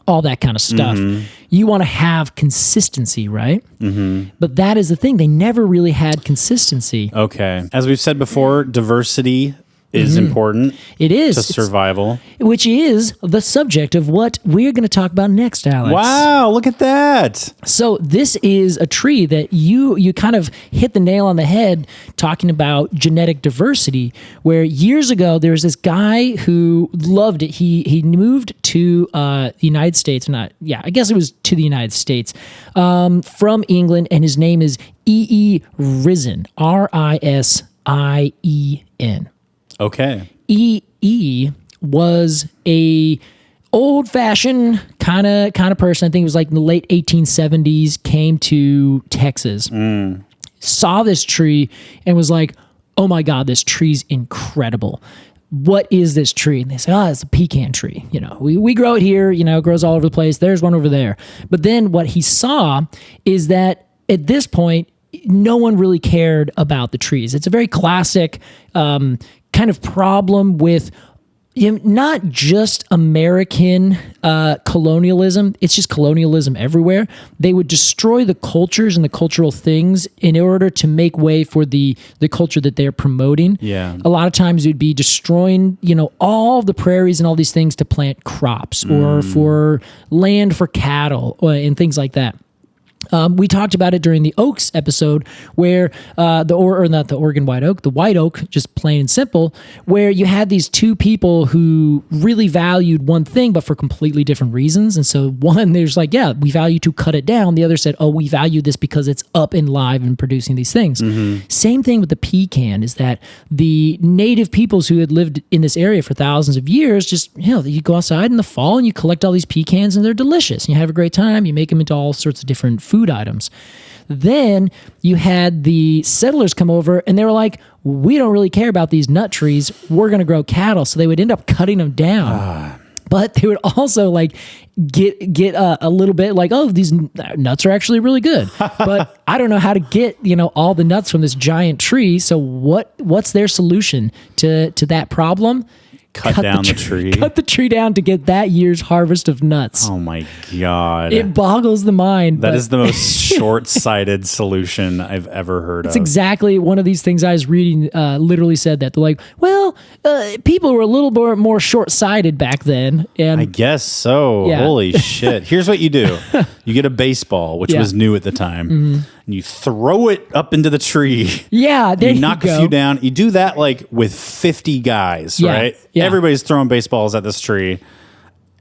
all that kind of stuff. You want to have consistency, right? But that is the thing. They never really had consistency. Okay. As we've said before, diversity is important. It is. To survival. Which is the subject of what we're going to talk about next, Alex. Wow, look at that. So this is a tree that you kind of hit the nail on the head talking about genetic diversity, where years ago there was this guy who loved it. He moved to the United States, I guess it was to the United States, from England, and his name is E.E. Risen, Risien. Okay. E.E. was a old-fashioned kind of person. I think it was like in the late 1870s, came to Texas, saw this tree, and was like, oh my God, this tree's incredible. What is this tree? And they say, it's a pecan tree. We grow it here, it grows all over the place. There's one over there. But then what he saw is that at this point, no one really cared about the trees. It's a very classic kind of problem with not just American colonialism. It's just colonialism everywhere. They would destroy the cultures and the cultural things in order to make way for the culture that they're promoting. Yeah. A lot of times it would be destroying, all the prairies and all these things to plant crops or for land for cattle and things like that. We talked about it during the oaks episode, where not the Oregon white oak, the white oak, just plain and simple, where you had these two people who really valued one thing, but for completely different reasons. And so one, there's like, yeah, we value to cut it down. The other said, oh, we value this because it's up and live and producing these things. Same thing with the pecan, is that the native peoples who had lived in this area for thousands of years, just, you go outside in the fall and you collect all these pecans and they're delicious. You have a great time. You make them into all sorts of different foods food items. Then you had the settlers come over and they were like, we don't really care about these nut trees. We're going to grow cattle. So they would end up cutting them down. But they would also like get a little bit like, oh, these nuts are actually really good. But I don't know how to get, all the nuts from this giant tree. So what's their solution to that problem? Cut down the tree. Cut the tree down to get that year's harvest of nuts. Oh my God. It boggles the mind. That is the most short-sighted solution I've ever heard of. It's exactly one of these things I was reading literally said that. They're like, well, people were a little more short-sighted back then. And I guess so. Yeah. Holy shit. Here's what you do. You get a baseball, which was new at the time, and you throw it up into the tree. Yeah, there you knock go. a few down. You do that like with 50 guys, right? Yeah. Everybody's throwing baseballs at this tree.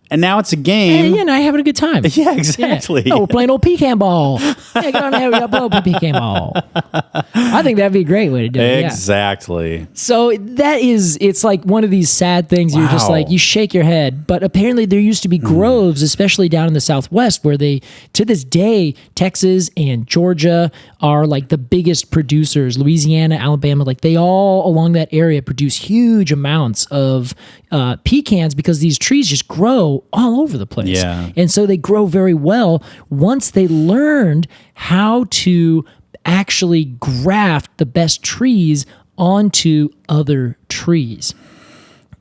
And now it's a game. And, having a good time. Yeah, exactly. Yeah. Oh, we're playing old pecan ball. Yeah, get on there, we got blow up a pecan ball. I think that'd be a great way to do it. Exactly. Yeah. So it's like one of these sad things. You're just like, you shake your head. But apparently there used to be groves, especially down in the Southwest, where to this day, Texas and Georgia are like the biggest producers. Louisiana, Alabama, like they all along that area produce huge amounts of pecans because these trees just grow all over the place. Yeah. And so they grow very well once they learned how to actually graft the best trees onto other trees.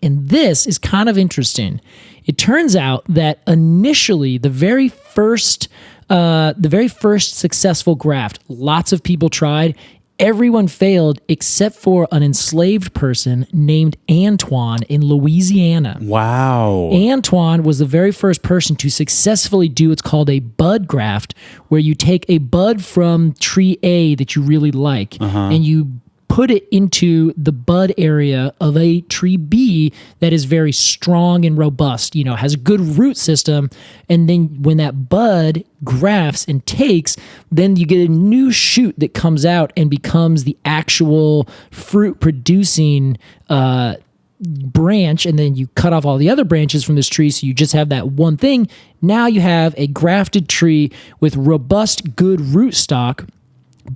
And this is kind of interesting. It turns out that initially the very first successful graft, lots of people tried. Everyone failed except for an enslaved person named Antoine in Louisiana. Wow. Antoine was the very first person to successfully do what's called a bud graft, where you take a bud from tree A that you really like, and you put it into the bud area of a tree B that is very strong and robust, has a good root system. And then when that bud grafts and takes, then you get a new shoot that comes out and becomes the actual fruit producing branch. And then you cut off all the other branches from this tree. So you just have that one thing. Now you have a grafted tree with robust, good root stock,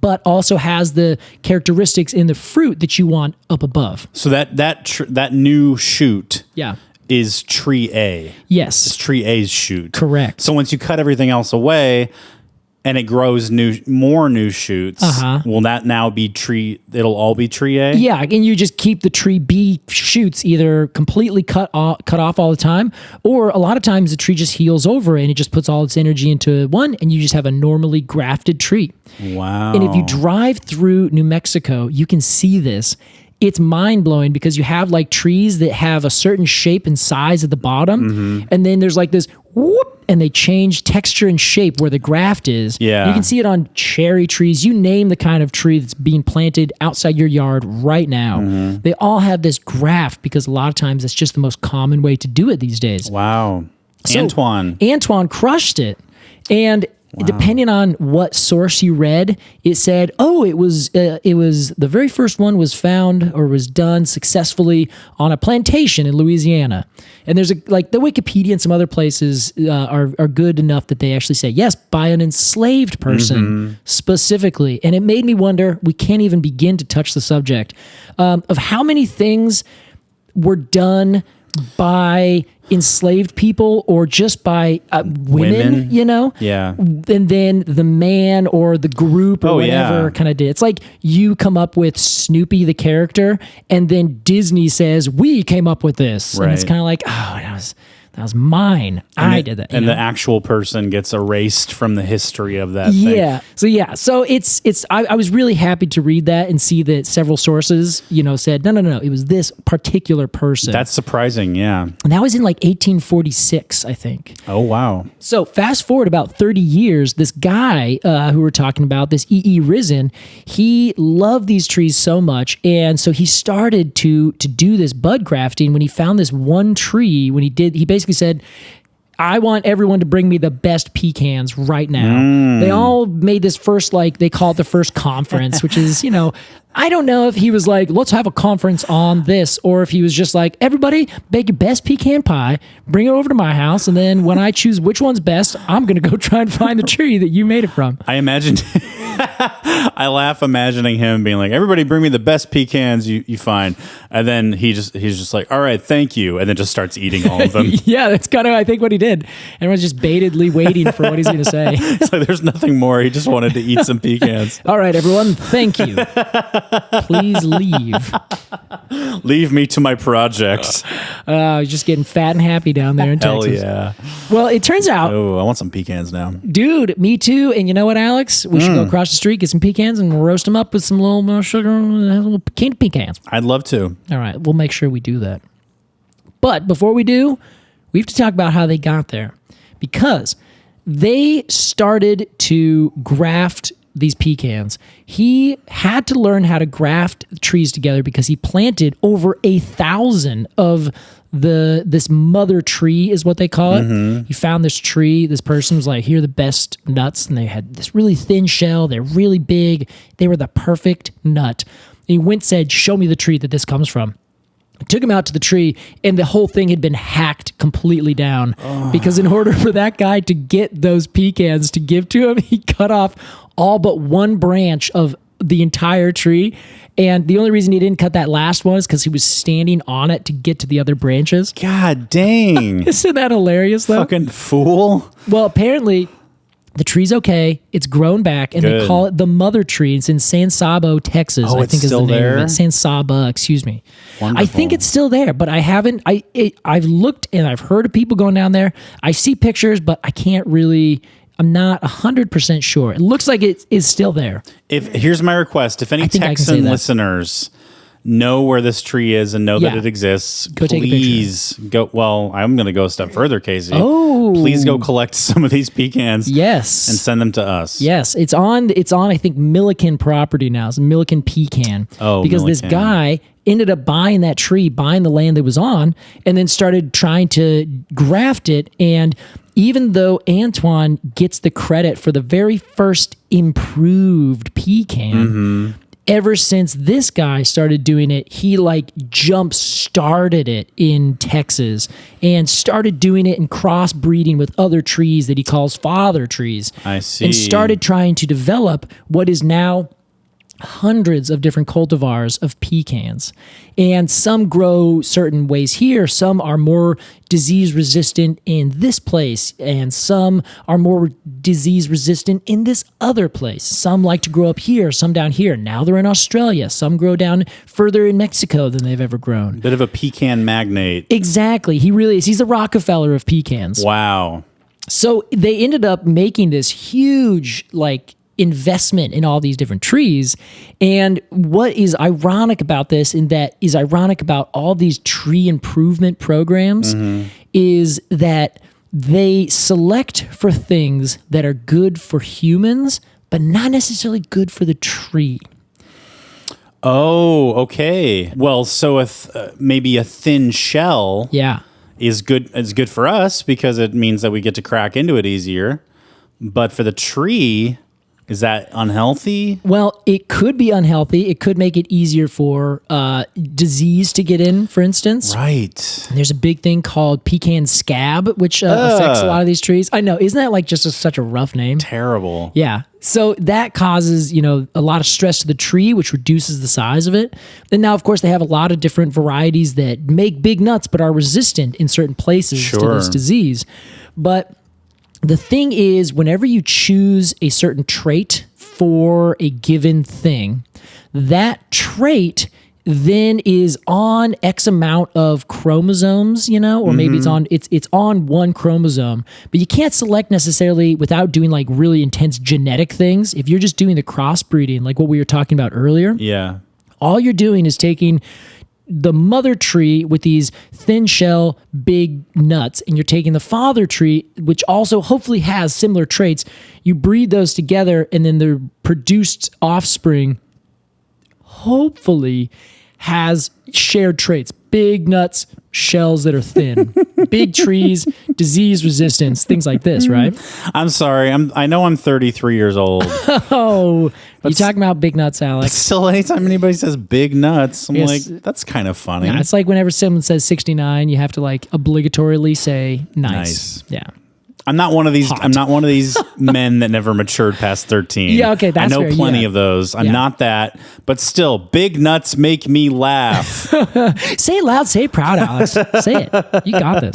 but also has the characteristics in the fruit that you want up above. So that new shoot is tree A. Yes. It's tree A's shoot. Correct. So once you cut everything else away and it grows more new shoots, will that now be it'll all be tree A? Yeah, and you just keep the tree B shoots either completely cut off all the time, or a lot of times the tree just heals over and it just puts all its energy into one, and you just have a normally grafted tree. Wow. And if you drive through New Mexico, you can see this. It's mind-blowing because you have like trees that have a certain shape and size at the bottom, and then there's like this whoop, and they change texture and shape where the graft is. Yeah. You can see it on cherry trees. You name the kind of tree that's being planted outside your yard right now. They all have this graft because a lot of times that's just the most common way to do it these days. Wow. So Antoine crushed it. And depending on what source you read, it said, it was the very first one was found or was done successfully on a plantation in Louisiana. And there's the Wikipedia and some other places are good enough that they actually say, yes, by an enslaved person specifically. And it made me wonder, we can't even begin to touch the subject of how many things were done by enslaved people or just by women, Yeah. And then the man or the group or whatever kind of did. It's like you come up with Snoopy the character, and then Disney says, we came up with this. Right. And it's kind of like, that was mine. I did that. And the actual person gets erased from the history of that thing. Yeah. So I was really happy to read that and see that several sources, said, no, it was this particular person. That's surprising, yeah. And that was in like 1846, I think. Oh, wow. So fast forward about 30 years, this guy who we're talking about, this E.E. Risen, he loved these trees so much. And so he started to do this bud grafting when he found this one tree. He basically said, I want everyone to bring me the best pecans right now. They all made this first, like, they call it the first conference, which is, I don't know if he was like, let's have a conference on this, or if he was just like, everybody bake your best pecan pie, bring it over to my house, and then when I choose which one's best, I'm going to go try and find the tree that you made it from. I imagined, I laugh imagining him being like, everybody bring me the best pecans you find. And then he's just like, all right, thank you. And then just starts eating all of them. Yeah, that's kind of, I think, what he did. Everyone's just baitedly waiting for what he's going to say. It's like, there's nothing more. He just wanted to eat some pecans. All right, everyone, thank you. Please leave. Leave me to my projects. He's just getting fat and happy down there in Texas. Hell yeah. Well, it turns out... Oh, I want some pecans now. Dude, me too. And you know what, Alex? We should go across the street, get some pecans, and roast them up with some little more sugar and little candy pecans. I'd love to. All right, we'll make sure we do that. But before we do, we have to talk about how they got there. Because they started to graft these pecans. He had to learn how to graft trees together because he planted over 1,000 of this mother tree is what they call it. He found this tree. This person was like, here are the best nuts. And they had this really thin shell. They're really big. They were the perfect nut. And he went and said, show me the tree that this comes from. I took him out to the tree, and the whole thing had been hacked completely down because in order for that guy to get those pecans to give to him, he cut off all but one branch of the entire tree. And the only reason he didn't cut that last one is because he was standing on it to get to the other branches. God dang. Isn't that hilarious, though? Fucking fool. Well, apparently... the tree's okay. It's grown back, and they call it the mother tree. It's in San Saba, Texas. Oh, I think it's still is the name there? of it. San Saba, excuse me. Wonderful. I think it's still there, but I haven't. I've looked and I've heard of people going down there. I see pictures, but I can't really. I'm not 100% sure. It looks like it is still there. Here's my request: if any think I can say Texan that. listeners know where this tree is and know that it exists, Go take a please go. Well, I'm going to go a step further, Casey. Oh, please go collect some of these pecans. Yes, and send them to us. Yes, it's on. I think Milliken property now. It's Milliken Pecan. Oh, because Milliken. this guy ended up buying that tree, buying the land that was on, and then started trying to graft it. And even though Antoine gets the credit for the very first improved pecan. Ever since this guy started doing it, he like jump-started it in Texas and started doing it and crossbreeding with other trees that he calls father trees. I see. And started trying to develop what is now hundreds of different cultivars of pecans. And some grow certain ways here. Some are more disease resistant in this place. And some are more disease resistant in this other place. Some like to grow up here, some down here. Now they're in Australia. Some grow down further in Mexico than they've ever grown. Bit of a pecan magnate. Exactly. He really is. He's the Rockefeller of pecans. Wow. So they ended up making this huge, investment in all these different trees. And what is ironic about this, and that is ironic about all these tree improvement programs, is that they select for things that are good for humans, but not necessarily good for the tree. Oh, okay. Well, so maybe a thin shell is good. It's good for us because it means that we get to crack into it easier. But for the tree, is that unhealthy? Well, it could be unhealthy. It could make it easier for disease to get in, for instance. Right. There's a big thing called pecan scab, which affects a lot of these trees. I know. Isn't that just such a rough name? Terrible. Yeah. So that causes, a lot of stress to the tree, which reduces the size of it. And now, of course, they have a lot of different varieties that make big nuts but are resistant in certain places to this disease. But the thing is, whenever you choose a certain trait for a given thing, that trait then is on X amount of chromosomes, or maybe it's on one chromosome, but you can't select necessarily without doing really intense genetic things. If you're just doing the crossbreeding, like what we were talking about earlier, all you're doing is taking the mother tree with these thin shell, big nuts, and you're taking the father tree, which also hopefully has similar traits. You breed those together, and then the produced offspring hopefully has shared traits. big nuts, shells that are thin, big trees, disease resistance, things like this, right? I'm sorry. I know I'm 33 years old. Oh, you talking about big nuts, Alex? Still, anytime anybody says big nuts, I'm Yes. like, that's kind of funny. Yeah, it's like whenever someone says 69, you have to like obligatorily say nice. Yeah. I'm not one of these. Hot. I'm not one of these men that never matured past 13. Yeah, okay, that's I know fair, plenty yeah. of those. I'm Yeah. not that, but still, big nuts make me laugh. Say it loud, say it proud, Alex. Say it. You got this.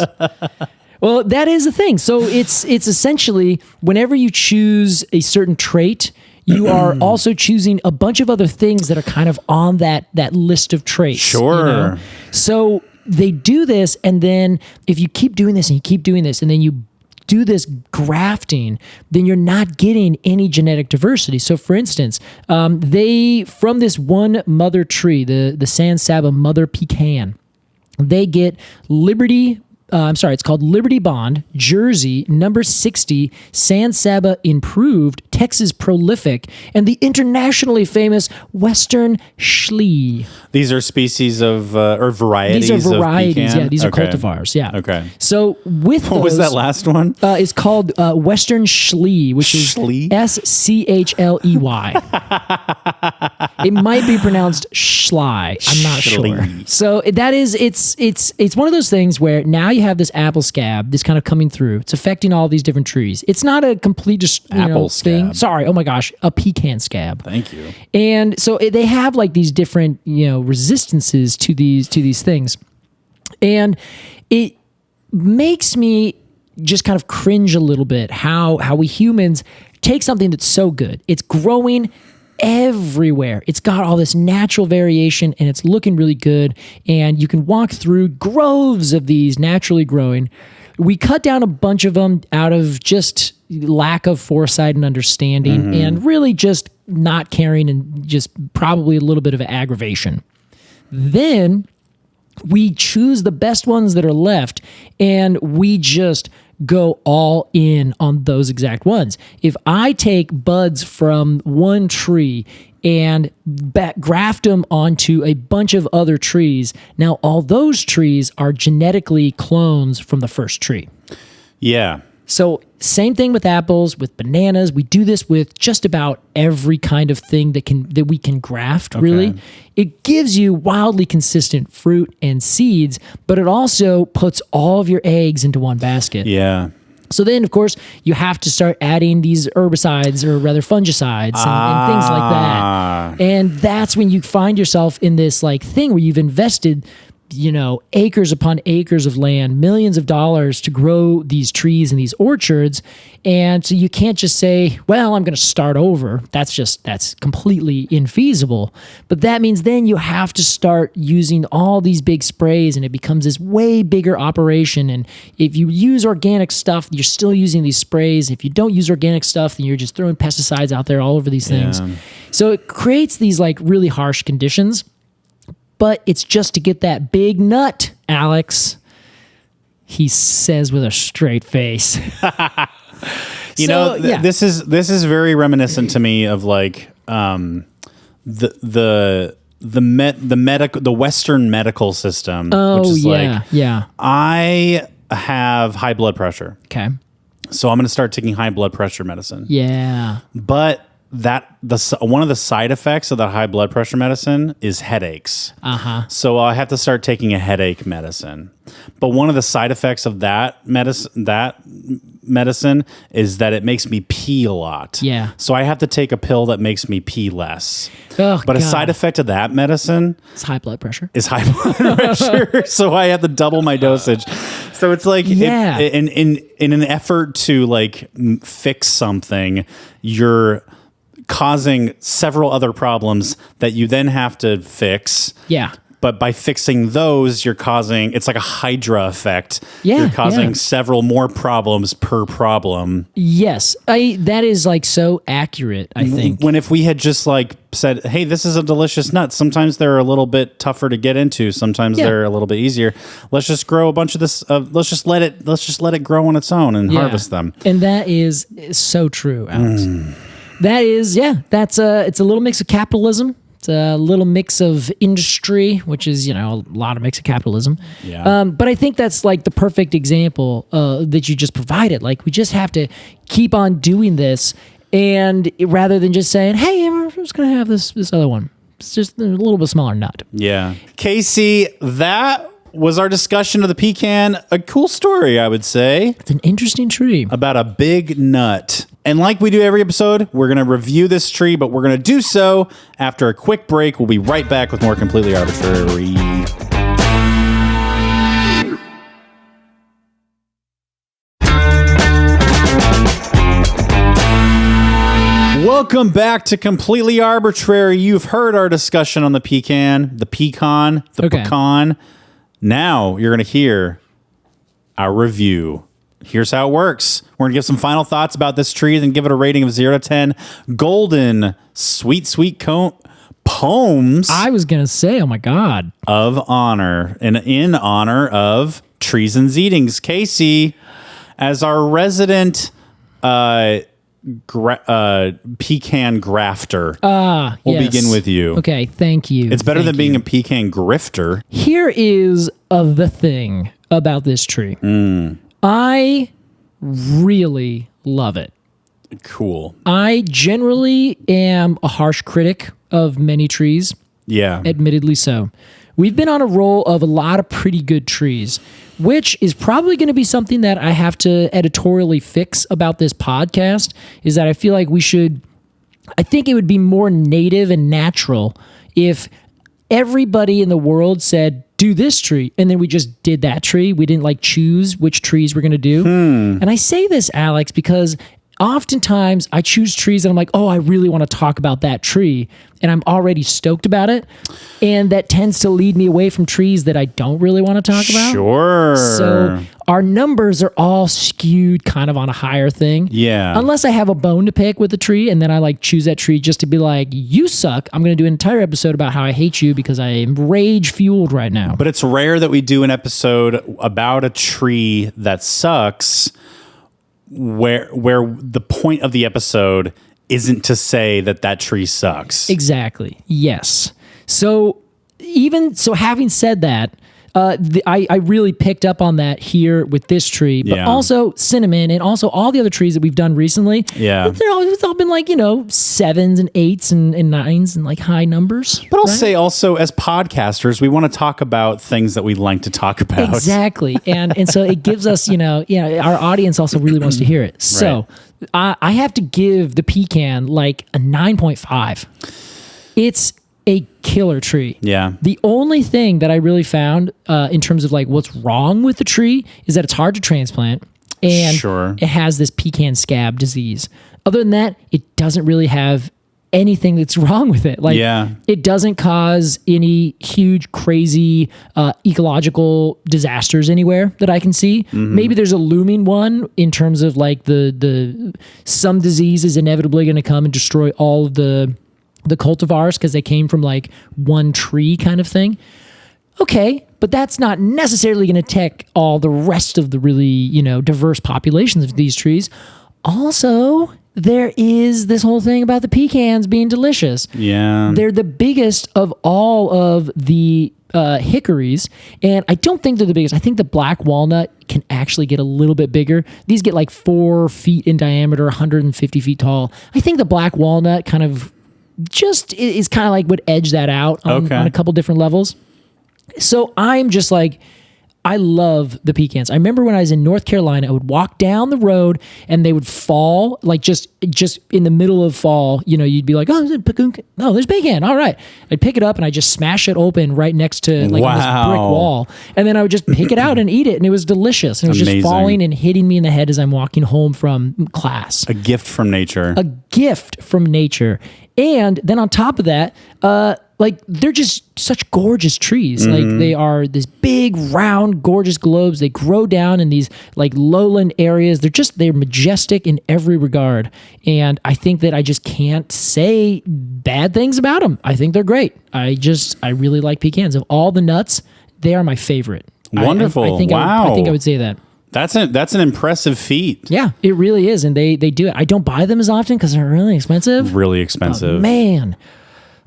Well, that is the thing. So it's essentially whenever you choose a certain trait, you are also choosing a bunch of other things that are kind of on that list of traits. Sure. You know? So they do this, and then if you keep doing this and you keep doing this, and then you do this grafting, then you're not getting any genetic diversity. So for instance, they, from this one mother tree, the San Saba mother pecan, they get it's called Liberty Bond, Jersey, number 60, San Saba Improved, Texas Prolific, and the internationally famous Western Schlee. These are species of, or varieties. These are varieties, of pecan? yeah. These are Okay. cultivars, yeah. Okay. So with What was that last one? It's called Western Schlee, which is Schlee? Schley. It might be pronounced Schley. I'm not sure. Schlee. So that is, it's one of those things where now you have this apple scab that's kind of coming through. It's affecting all these different trees. It's not a complete Apple thing. scab. Sorry. Oh my gosh, a pecan scab. Thank you. And so they have like these different, resistances to these things. And it makes me just kind of cringe a little bit how we humans take something that's so good. It's growing everywhere. It's got all this natural variation and it's looking really good. And you can walk through groves of these naturally growing. We cut down a bunch of them out of just lack of foresight and understanding and really just not caring and just probably a little bit of aggravation. Then we choose the best ones that are left and we just go all in on those exact ones. If I take buds from one tree and graft them onto a bunch of other trees, now all those trees are genetically clones from the first tree. Yeah. So same thing with apples, with bananas. We do this with just about every kind of thing that we can graft, really. It gives you wildly consistent fruit and seeds, but it also puts all of your eggs into one basket. Yeah. So then, of course, you have to start adding these herbicides or rather fungicides and things like that. And that's when you find yourself in this like thing where you've invested acres upon acres of land, millions of dollars to grow these trees and these orchards. And so you can't just say, well, I'm going to start over. That's completely infeasible. But that means then you have to start using all these big sprays and it becomes this way bigger operation. And if you use organic stuff, you're still using these sprays. If you don't use organic stuff, then you're just throwing pesticides out there all over these things. Yeah. So it creates these like really harsh conditions. But it's just to get that big nut, Alex. He says with a straight face. This is very reminiscent to me of like the Western medical system. Oh, which is yeah. I have high blood pressure. Okay. So I'm going to start taking high blood pressure medicine. Yeah. But one of the side effects of the high blood pressure medicine is headaches. So I have to start taking a headache medicine. But one of the side effects of that medicine is that it makes me pee a lot. Yeah. So I have to take a pill that makes me pee less. Oh, but a God. side effect of that medicine It's high blood pressure. is high blood pressure. So I have to double my dosage. So it's like in an effort to like fix something, you're causing several other problems that you then have to fix. Yeah. But by fixing those, it's like a Hydra effect. Yeah, You're causing yeah. several more problems per problem. Yes. That is like so accurate, I think. When if we had just like said, hey, this is a delicious nut. Sometimes they're a little bit tougher to get into. Sometimes they're a little bit easier. Let's just grow a bunch of this. Let's just let it grow on its own and harvest them. And that is so true, Alex. That is, it's a little mix of capitalism. It's a little mix of industry, which is, a lot of mix of capitalism. Yeah. But I think that's like the perfect example that you just provided. Like, we just have to keep on doing this, and rather than just saying, hey, I'm just going to have this other one. It's just a little bit smaller nut. Yeah. Casey, that was our discussion of the pecan. A cool story, I would say. It's an interesting tree. About a big nut. And like we do every episode, we're going to review this tree, but we're going to do so after a quick break. We'll be right back with more Completely Arbortrary. Welcome back to Completely Arbortrary. You've heard our discussion on the pecan. Now you're going to hear our review. Here's how it works. We're going to give some final thoughts about this tree, then give it a rating of 0 to 10. Golden, sweet cone poems. I was going to say, oh my God. Of honor. And in honor of Treeson's Eatings. Casey, as our resident pecan grafter, we'll begin with you. Okay, thank you. It's better than being a pecan grifter. Here is the thing about this tree. I really love it. Cool. I generally am a harsh critic of many trees. Yeah. Admittedly so. We've been on a roll of a lot of pretty good trees, which is probably going to be something that I have to editorially fix about this podcast, is that I feel like I think it would be more native and natural if everybody in the world said, do this tree, and then we just did that tree. We didn't choose which trees we're going to do. And I say this, Alex, because oftentimes I choose trees and I'm like, oh, I really want to talk about that tree, and I'm already stoked about it. And that tends to lead me away from trees that I don't really want to talk about. Sure. So our numbers are all skewed kind of on a higher thing. Yeah. Unless I have a bone to pick with the tree, and then I choose that tree just to be like, you suck. I'm going to do an entire episode about how I hate you because I am rage fueled right now. But it's rare that we do an episode about a tree that sucks where the point of the episode isn't to say that tree sucks. Exactly. Yes. So having said that, I really picked up on that here with this tree, but also cinnamon, and also all the other trees that we've done recently. Yeah. It's all been 7s and 8s and 9s and high numbers. But I'll say also, as podcasters, we want to talk about things that we like to talk about. Exactly. And so it gives us, our audience also really wants to hear it. So I have to give the pecan a 9.5. It's a killer tree. Yeah. The only thing that I really found in terms of what's wrong with the tree is that it's hard to transplant, and it has this pecan scab disease. Other than that, it doesn't really have anything that's wrong with it. It doesn't cause any huge, crazy ecological disasters anywhere that I can see. Mm-hmm. Maybe there's a looming one in terms of the some disease is inevitably going to come and destroy all of the cultivars because they came from one tree kind of thing. Okay, but that's not necessarily going to take all the rest of the really, diverse populations of these trees. Also, there is this whole thing about the pecans being delicious. Yeah. They're the biggest of all of the hickories, and I don't think they're the biggest. I think the black walnut can actually get a little bit bigger. These get 4 feet in diameter, 150 feet tall. I think the black walnut kind of just is kind of would edge that out on a couple different levels. So I'm just I love the pecans. I remember when I was in North Carolina, I would walk down the road and they would fall just in the middle of fall. You'd be like, oh, there's pecan. All right. I'd pick it up and I'd just smash it open right next to on this brick wall. And then I would just pick it out and eat it. And it was delicious. And it was just falling and hitting me in the head as I'm walking home from class. A gift from nature. A gift from nature. And then on top of that, they're just such gorgeous trees. Mm-hmm. They are this big, round, gorgeous globes. They grow down in these lowland areas. They're majestic in every regard. And I think that I just can't say bad things about them. I think they're great. I really like pecans. Of all the nuts, they are my favorite. Wonderful. I think I would say that. That's an impressive feat. Yeah, it really is. And they do it. I don't buy them as often because they're really expensive. Really expensive. Man.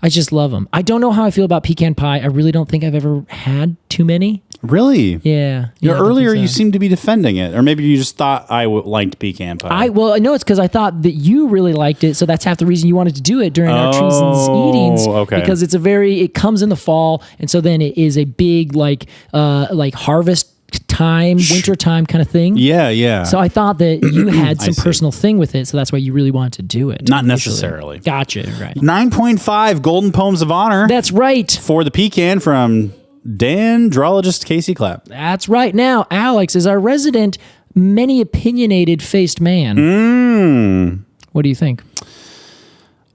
I just love them. I don't know how I feel about pecan pie. I really don't think I've ever had too many. Really? Yeah. Earlier you seemed to be defending it, or maybe you just thought I liked pecan pie. Well, no, it's because I thought that you really liked it, so that's half the reason you wanted to do it during our Treeson's eatings. Okay. Because it comes in the fall, and so then it is a big like harvest time, winter time kind of thing. Yeah. So I thought that you had some personal thing with it, so that's why you really wanted to do it. Not necessarily. Gotcha. Right. 9.5 Golden Poems of Honor. That's right. For the pecan from Dendrologist Casey Clapp. That's right. Now, Alex is our resident, many opinionated faced man. What do you think?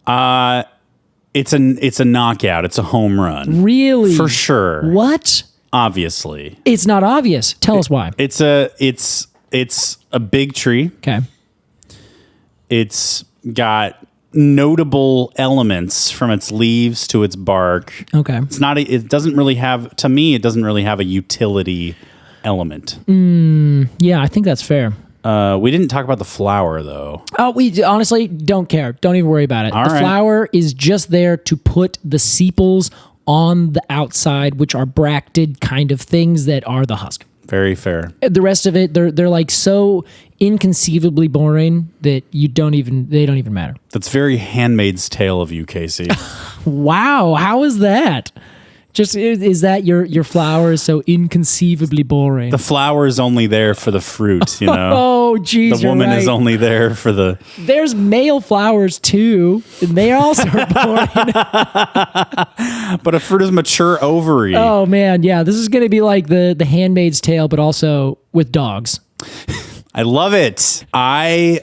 It's a knockout. It's a home run. Really? For sure. What? Obviously. It's not obvious. Tell us why. It's a big tree. Okay. It's got notable elements from its leaves to its bark. Okay. It doesn't really have a utility element. Yeah, I think that's fair. We didn't talk about the flower though. Oh, we honestly don't care. Don't even worry about it. All the right. flower is just there to put the sepals on the outside, which are bracted kind of things that are the husk. Very fair. The rest of it, they're like so inconceivably boring that they don't even matter. That's very Handmaid's Tale of you, Casey. Wow, how is that? Just is that your flower is so inconceivably boring? The flower is only there for the fruit, you know. Oh, geez, the woman right. is only there for the. There's male flowers too, and they also are boring. But a fruit is mature ovary. Oh man, yeah, this is going to be like the Handmaid's Tale, but also with dogs. I love it. I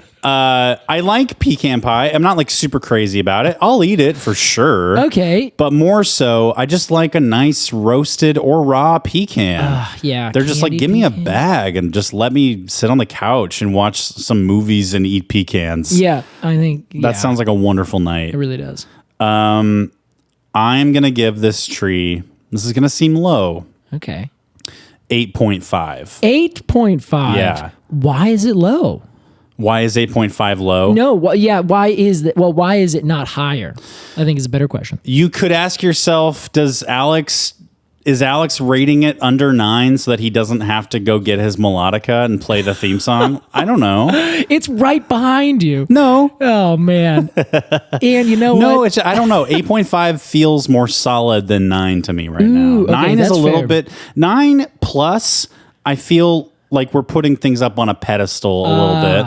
like pecan pie. I'm not like super crazy about it. I'll eat it for sure. Okay. But more so, I just like a nice roasted or raw pecan. Yeah. They're just like, give me a bag and just let me sit on the couch and watch some movies and eat pecans. Yeah, I think that sounds like a wonderful night. It really does. I'm going to give this tree, this is going to seem low. Okay. 8.5. 8.5. Yeah. Why is it low? Why is 8.5 low? No, why is that? Well, why is it not higher? I think is a better question. You could ask yourself, is Alex rating it under 9 so that he doesn't have to go get his melodica and play the theme song? I don't know. It's right behind you. No. Oh, man. And you know what? No, I don't know. 8.5 feels more solid than 9 to me right now. Okay, 9 is a little fair. bit. 9 plus, I feel like we're putting things up on a pedestal a little bit.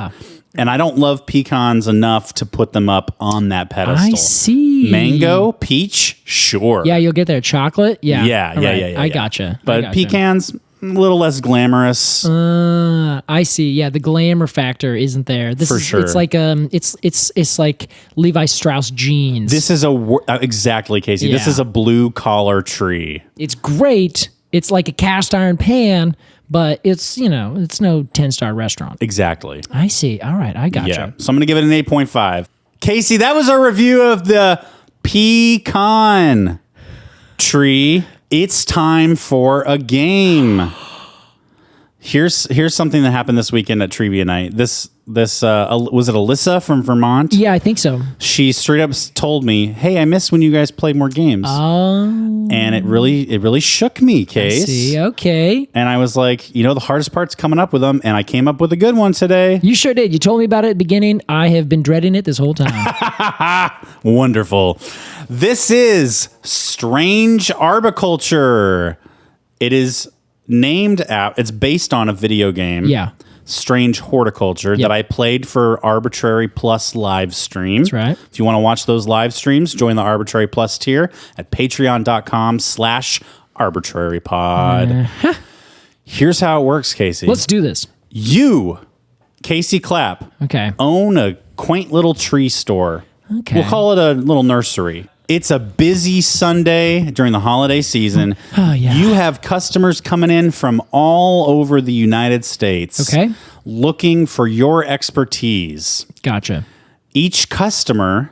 And I don't love pecans enough to put them up on that pedestal. I see. Mango, peach, sure. Yeah, you'll get there. Chocolate? Yeah. Yeah. I gotcha. But pecans, a little less glamorous. I see. Yeah, the glamour factor isn't there. Sure. It's like it's like Levi Strauss jeans. This is exactly, Casey. This Yeah. is a blue collar tree. It's great. It's like a cast iron pan, but it's no 10-star restaurant. Exactly. I see. All right, I gotcha. Yeah. So I'm going to give it an 8.5. Casey, that was our review of the pecan tree. It's time for a game. Here's something that happened this weekend at Trivia Night. This was it Alyssa from Vermont? Yeah, I think so. She straight up told me, "Hey, I miss when you guys played more games." And it really shook me, Case. I see. Okay. And I was like, the hardest part's coming up with them, and I came up with a good one today. You sure did. You told me about it at the beginning. I have been dreading it this whole time. Wonderful. This is Strange Arboriculture. It is named it's based on a video game. Yeah. Strange Horticulture that I played for Arbortrary Plus live stream. That's right. If you want to watch those live streams, join the Arbortrary Plus tier at patreon.com/arbitrarypod. Here's how it works, Casey. Let's do this. You, Casey Clapp, own a quaint little tree store. Okay. We'll call it a little nursery. It's a busy Sunday during the holiday season. Oh, yeah. You have customers coming in from all over the United States looking for your expertise. Gotcha. Each customer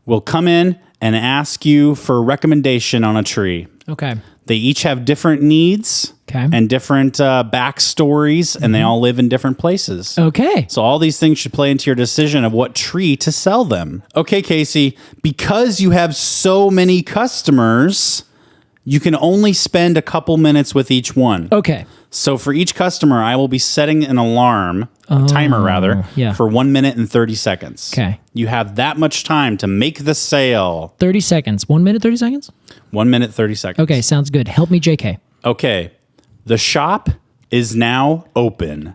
will come in and ask you for a recommendation on a tree. Okay. They each have different needs and different backstories, and they all live in different places. Okay. So all these things should play into your decision of what tree to sell them. Okay, Casey, because you have so many customers, you can only spend a couple minutes with each one. Okay. So for each customer, I will be setting an alarm, a timer rather, for 1 minute and 30 seconds. Okay. You have that much time to make the sale. 30 seconds. 1 minute, 30 seconds? 1 minute, 30 seconds. Okay, sounds good. Help me, JK. Okay. The shop is now open.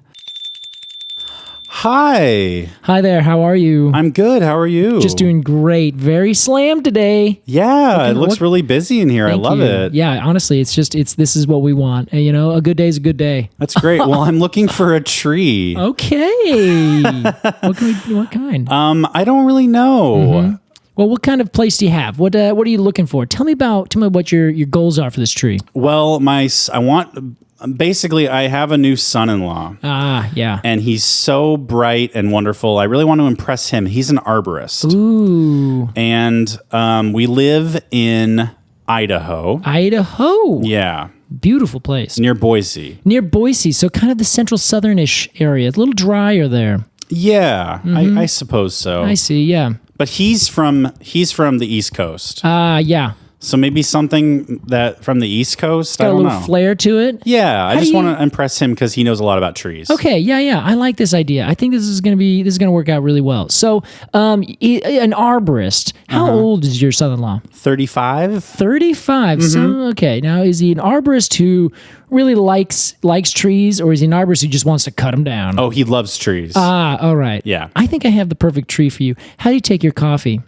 Hi. Hi there. How are you? I'm good. How are you? Just doing great. Very slammed today. Yeah, it looks really busy in here. I love it. Yeah, honestly, this is what we want. A good day is a good day. That's great. Well, I'm looking for a tree. Okay. What kind? I don't really know. Mm-hmm. Well, what kind of place do you have? What are you looking for? Tell me what your goals are for this tree. Well, I have a new son-in-law. Ah, yeah. And he's so bright and wonderful. I really want to impress him. He's an arborist. Ooh. And we live in Idaho. Idaho. Yeah. Beautiful place. Near Boise. So kind of the central southernish area. It's a little drier there. Yeah, I suppose so. I see, yeah. But he's from the East Coast. Yeah. So maybe something that from the East Coast. Got I don't a little flair to it. Yeah, I just want to impress him because he knows a lot about trees. Okay, yeah. I like this idea. I think this is gonna work out really well. So, an arborist. How old is your son-in-law? 35. 35. So okay. Now, is he an arborist who really likes trees, or is he an arborist who just wants to cut them down? Oh, he loves trees. All right. Yeah. I think I have the perfect tree for you. How do you take your coffee?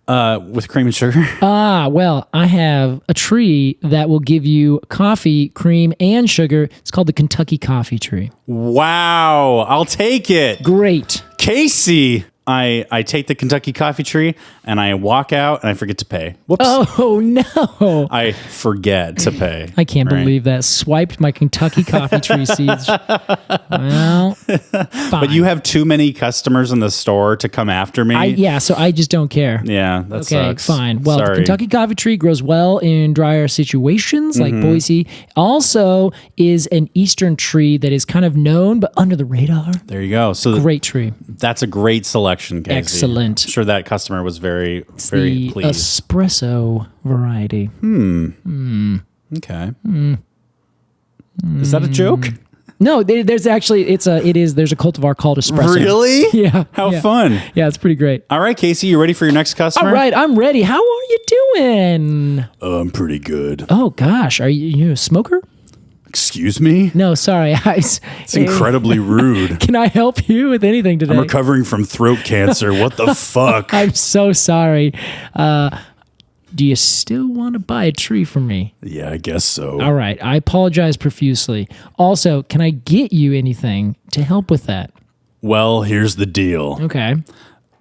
With cream and sugar? Well, I have a tree that will give you coffee, cream, and sugar. It's called the Kentucky coffee tree. Wow. I'll take it. Great. Casey. I take the Kentucky coffee tree and I walk out and I forget to pay. Whoops. Oh, no. I forget to pay. I can't believe that. Swiped my Kentucky coffee tree seeds. Well, fine. But you have too many customers in the store to come after me. So I just don't care. Yeah, that sucks. Okay, fine. Well, Sorry. the Kentucky coffee tree grows well in drier situations like Boise. Also is an eastern tree that is kind of known but under the radar. There you go. So Great tree. That's a great selection, Casey. Excellent. I'm sure that customer was very It's pleased. the espresso variety. Okay. Is that a joke? No, there's actually there's a cultivar called espresso. Really? Yeah. How fun. Yeah, it's pretty great. All right, Casey, you ready for your next customer? All right, I'm ready. How are you doing? I'm pretty good. Oh gosh, are you a smoker? Excuse me? No, sorry. It's incredibly rude. Can I help you with anything today? I'm recovering from throat cancer. What the fuck? I'm so sorry. Do you still want to buy a tree from me? Yeah, I guess so. All right. I apologize profusely. Also, can I get you anything to help with that? Well, here's the deal. Okay.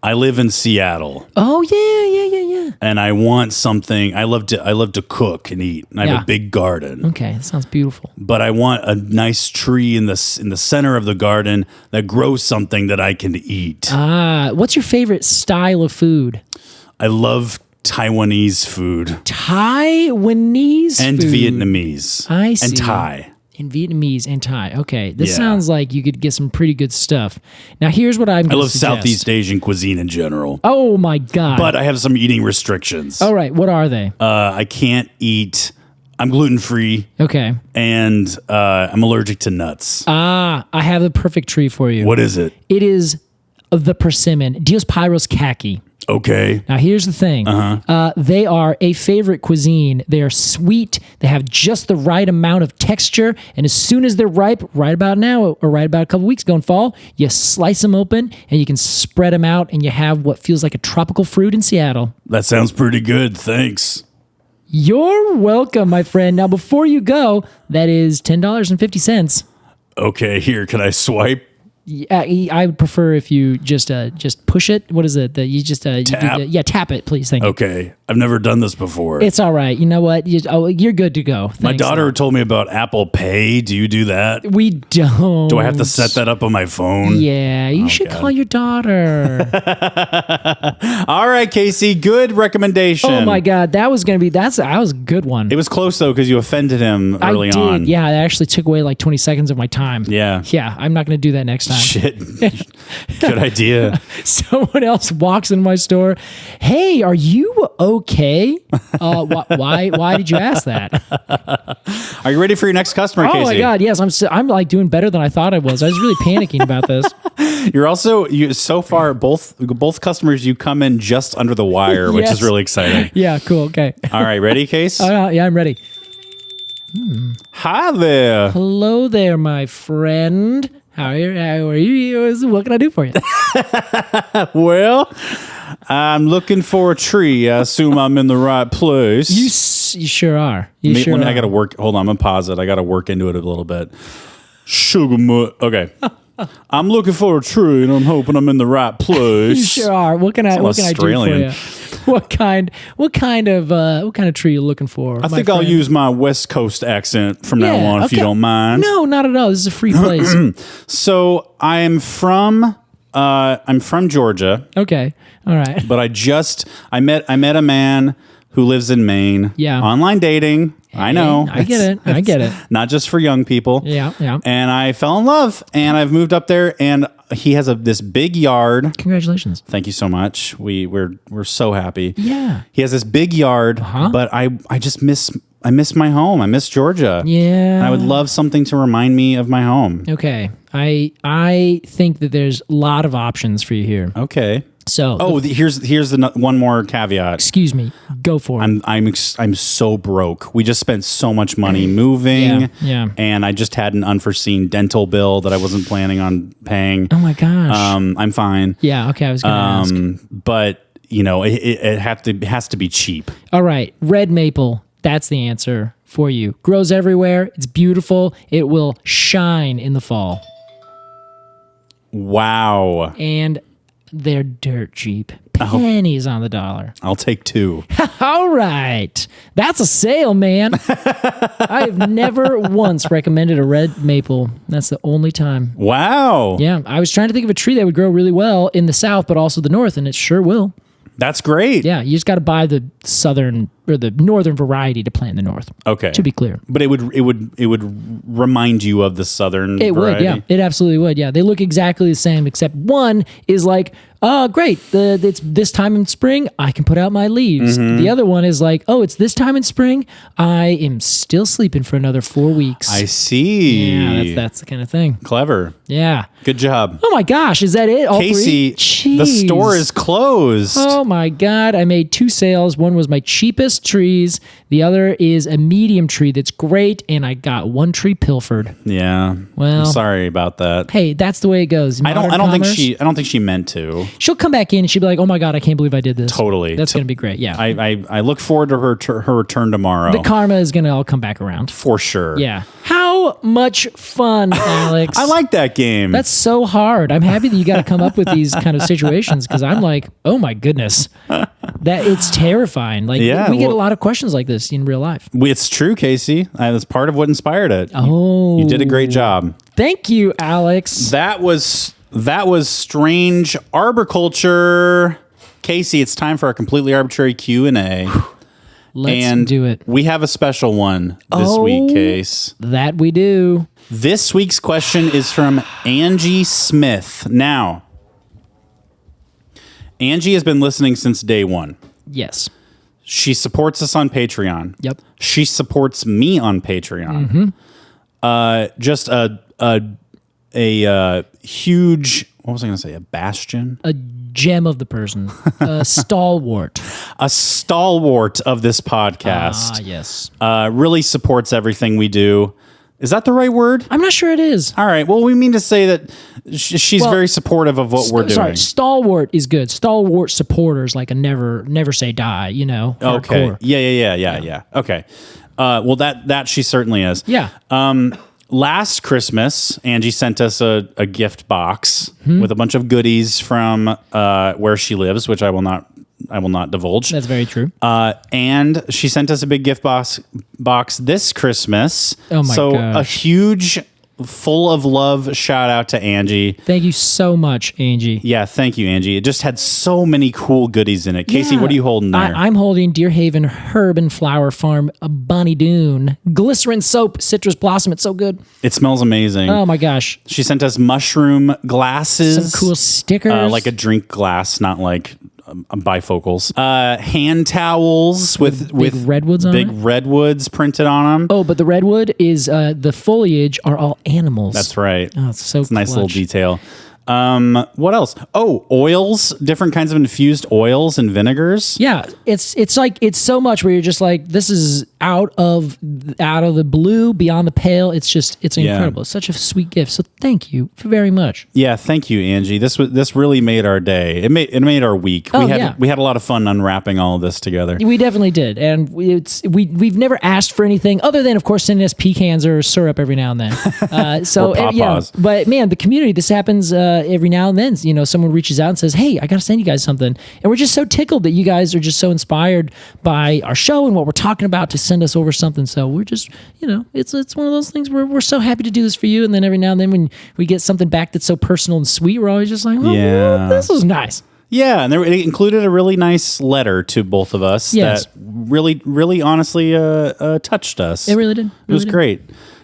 I live in Seattle. Oh, yeah. And I want something. I love to cook and eat. And I have a big garden. Okay, that sounds beautiful. But I want a nice tree in the center of the garden that grows something that I can eat. What's your favorite style of food? I love Taiwanese food. Taiwanese and food. Vietnamese. I see. And Thai. And Vietnamese and Thai. Okay, this sounds like you could get some pretty good stuff. Now, here's what I'm going to suggest. I love Southeast Asian cuisine in general. Oh, my God. But I have some eating restrictions. All right, what are they? I can't eat... I'm gluten-free. Okay. And I'm allergic to nuts. I have the perfect tree for you. What is it? It is the persimmon, Diospyros khaki. Okay. Now, here's the thing. They are a favorite cuisine. They are sweet. They have just the right amount of texture. And as soon as they're ripe, right about now or right about a couple weeks ago in fall, you slice them open and you can spread them out and you have what feels like a tropical fruit in Seattle. That sounds pretty good. Thanks. You're welcome, my friend. Now, before you go, that is $10.50. Okay, here, can I swipe? I would prefer if you just push it. What is it? You just Tap? tap it, please. Thank you. Okay, I've never done this before. It's all right. You know what? You're good to go. Thanks. My daughter told me about Apple Pay. Do you do that? We don't. Do I have to set that up on my phone? Yeah, you should call your daughter. All right, Casey, good recommendation. Oh my God, that was a good one. It was close though because you offended him early on. Yeah, it actually took away like 20 seconds of my time. Yeah. I'm not going to do that next time. Shit. Good idea. Someone else walks in my store. Hey, are you okay? Why did you ask that? Are you ready for your next customer, Casey? Oh my God, yes. I'm like doing better than I thought I was. I was really panicking about this. So far both customers you come in just under the wire, which is really exciting. Yeah, cool. Okay. All right, ready, Case? Yeah, I'm ready. Hi there. Hello there, my friend. How are you? What can I do for you? Well, I'm looking for a tree. I assume I'm in the right place. You sure are. I got to work. Hold on, I'm going to pause it. I got to work into it a little bit. Sugar mutt. Okay. I'm looking for a tree, and I'm hoping I'm in the right place. You sure are. What can I do for you? What kind of tree you looking for? I think I'll use my West Coast accent from now on, if you don't mind. No, not at all. This is a free place. So I'm from Georgia. Okay, all right. But I met a man who lives in Maine. Yeah. Online dating. I know. I get it. Not just for young people. Yeah. And I fell in love, and I've moved up there, and he has this big yard. Congratulations. Thank you so much. We're so happy. Yeah. He has this big yard, but I just miss my home. I miss Georgia. Yeah. And I would love something to remind me of my home. Okay. I think that there's a lot of options for you here. Okay. So here's one more caveat. Excuse me. Go for it. I'm so broke. We just spent so much money moving. Yeah. And I just had an unforeseen dental bill that I wasn't planning on paying. Oh my gosh. I'm fine. Yeah. Okay. I was going to ask. But it has to be cheap. All right. Red maple. That's the answer for you. Grows everywhere. It's beautiful. It will shine in the fall. Wow. And they're dirt cheap. Pennies on the dollar. I'll take 2. All right. That's a sale, man. I have never once recommended a red maple. That's the only time. Wow. Yeah. I was trying to think of a tree that would grow really well in the south, but also the north, and it sure will. That's great. Yeah. You just got to buy the southern or the northern variety to plant in the north. Okay. To be clear. But it would remind you of the southern variety. Would, yeah. It absolutely would, yeah. They look exactly the same, except one is like, oh, great. It's this time in spring, I can put out my leaves. Mm-hmm. The other one is like, oh, it's this time in spring, I am still sleeping for another 4 weeks. I see. Yeah, that's the kind of thing. Clever. Yeah. Good job. Oh my gosh, is that it? All Casey, the store is closed. Oh my God. I made 2 sales. One was my cheapest trees. The other is a medium tree that's great, and I got 1 tree pilfered. Yeah. Well, I'm sorry about that. Hey, that's the way it goes. I don't think she meant to. She'll come back in and she'll be like, "Oh my God, I can't believe I did this." Totally. That's going to be great. Yeah. I look forward to her return tomorrow. The karma is going to all come back around. For sure. Yeah. How much fun, Alex. I like that game. That's so hard. I'm happy that you got to come up with these kind of situations because I'm like, oh my goodness. That it's terrifying. Like we get a lot of questions like this in real life. It's true, Casey. That's part of what inspired it. Oh. You did a great job. Thank you, Alex. That was strange arboriculture. Casey, it's time for our completely arbitrary Q&A. Let's do it. We have a special one this week, Case. That we do. This week's question is from Angie Smith. Now, Angie has been listening since day one. Yes. She supports us on Patreon. Yep. She supports me on Patreon. Mm-hmm. Just a huge, what was I going to say? A bastion? A gem of the person. A stalwart. A stalwart of this podcast. Ah, yes. Really supports everything we do. Is that the right word? I'm not sure it is. All right. Well, we mean to say that she's very supportive of what we're doing. Sorry, stalwart is good. Stalwart supporters, like a never say die, you know. Okay. Hardcore. Yeah. Okay. Well, that she certainly is. Yeah. last Christmas, Angie sent us a gift box with a bunch of goodies from where she lives, which I will not divulge. That's very true. And she sent us a big gift box this Christmas. Oh my gosh. A huge, full of love shout out to Angie. Thank you so much, Angie. Yeah, thank you, Angie. It just had so many cool goodies in it. Casey, what are you holding there? I'm holding Deer Haven Herb and Flower Farm Bonnie Doon Glycerin Soap Citrus Blossom. It's so good. It smells amazing. Oh my gosh. She sent us mushroom glasses. Some cool stickers. Like a drink glass, not like bifocals. Hand towels with big redwoods on big it? redwoods printed on them. Oh, but the redwood is the foliage are all animals. That's right. Oh, it's so it's a nice little detail. What else? Oh, oils, different kinds of infused oils and vinegars. Yeah, it's like it's so much where you're just like, this is out of the blue, beyond the pale. It's incredible. It's such a sweet gift. So thank you very much. Yeah, thank you, Angie. This really made our day. It made our week. We had a lot of fun unwrapping all of this together. We definitely did, and we've never asked for anything other than, of course, sending us pecans or syrup every now and then. But man, the community, this happens every now and then. Someone reaches out and says, "Hey, I got to send you guys something," and we're just so tickled that you guys are just so inspired by our show and what we're talking about to send us over something. So we're just, it's one of those things where we're so happy to do this for you. And then every now and then when we get something back that's so personal and sweet, we're always just like, oh, this is nice. Yeah, and it included a really nice letter to both of us that really, really honestly touched us. It really did. It was great.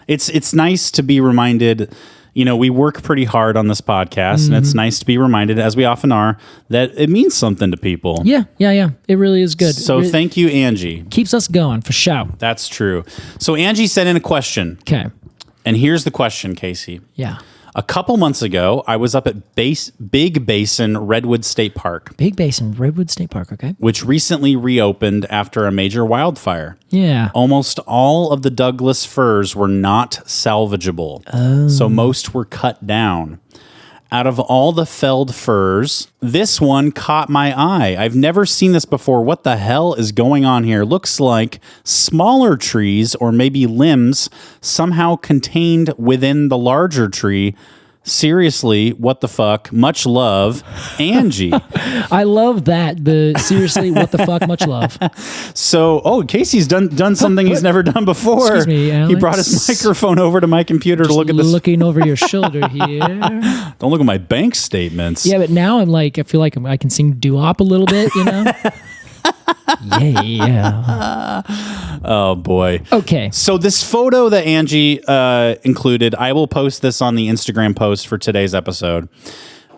It's nice to be reminded. We work pretty hard on this podcast, and it's nice to be reminded, as we often are, that it means something to people. Yeah. It really is good. So thank you, Angie. Keeps us going, for sure. That's true. So Angie sent in a question. Okay. And here's the question, Casey. Yeah. A couple months ago, I was up at Big Basin Redwood State Park. Big Basin Redwood State Park, okay. Which recently reopened after a major wildfire. Yeah. Almost all of the Douglas firs were not salvageable. Oh. So most were cut down. Out of all the felled firs, this one caught my eye. I've never seen this before. What the hell is going on here? Looks like smaller trees or maybe limbs somehow contained within the larger tree. Seriously, what the fuck? Much love, Angie. I love that. Seriously, what the fuck? Much love. So, Casey's done something he's never done before. Excuse me, Alex. He brought his microphone over to my computer to look at this. Looking over your shoulder here. Don't look at my bank statements. Yeah, but now I feel like I can sing doo-wop a little bit, Yeah. Oh boy. Okay. So this photo that Angie included, I will post this on the Instagram post for today's episode.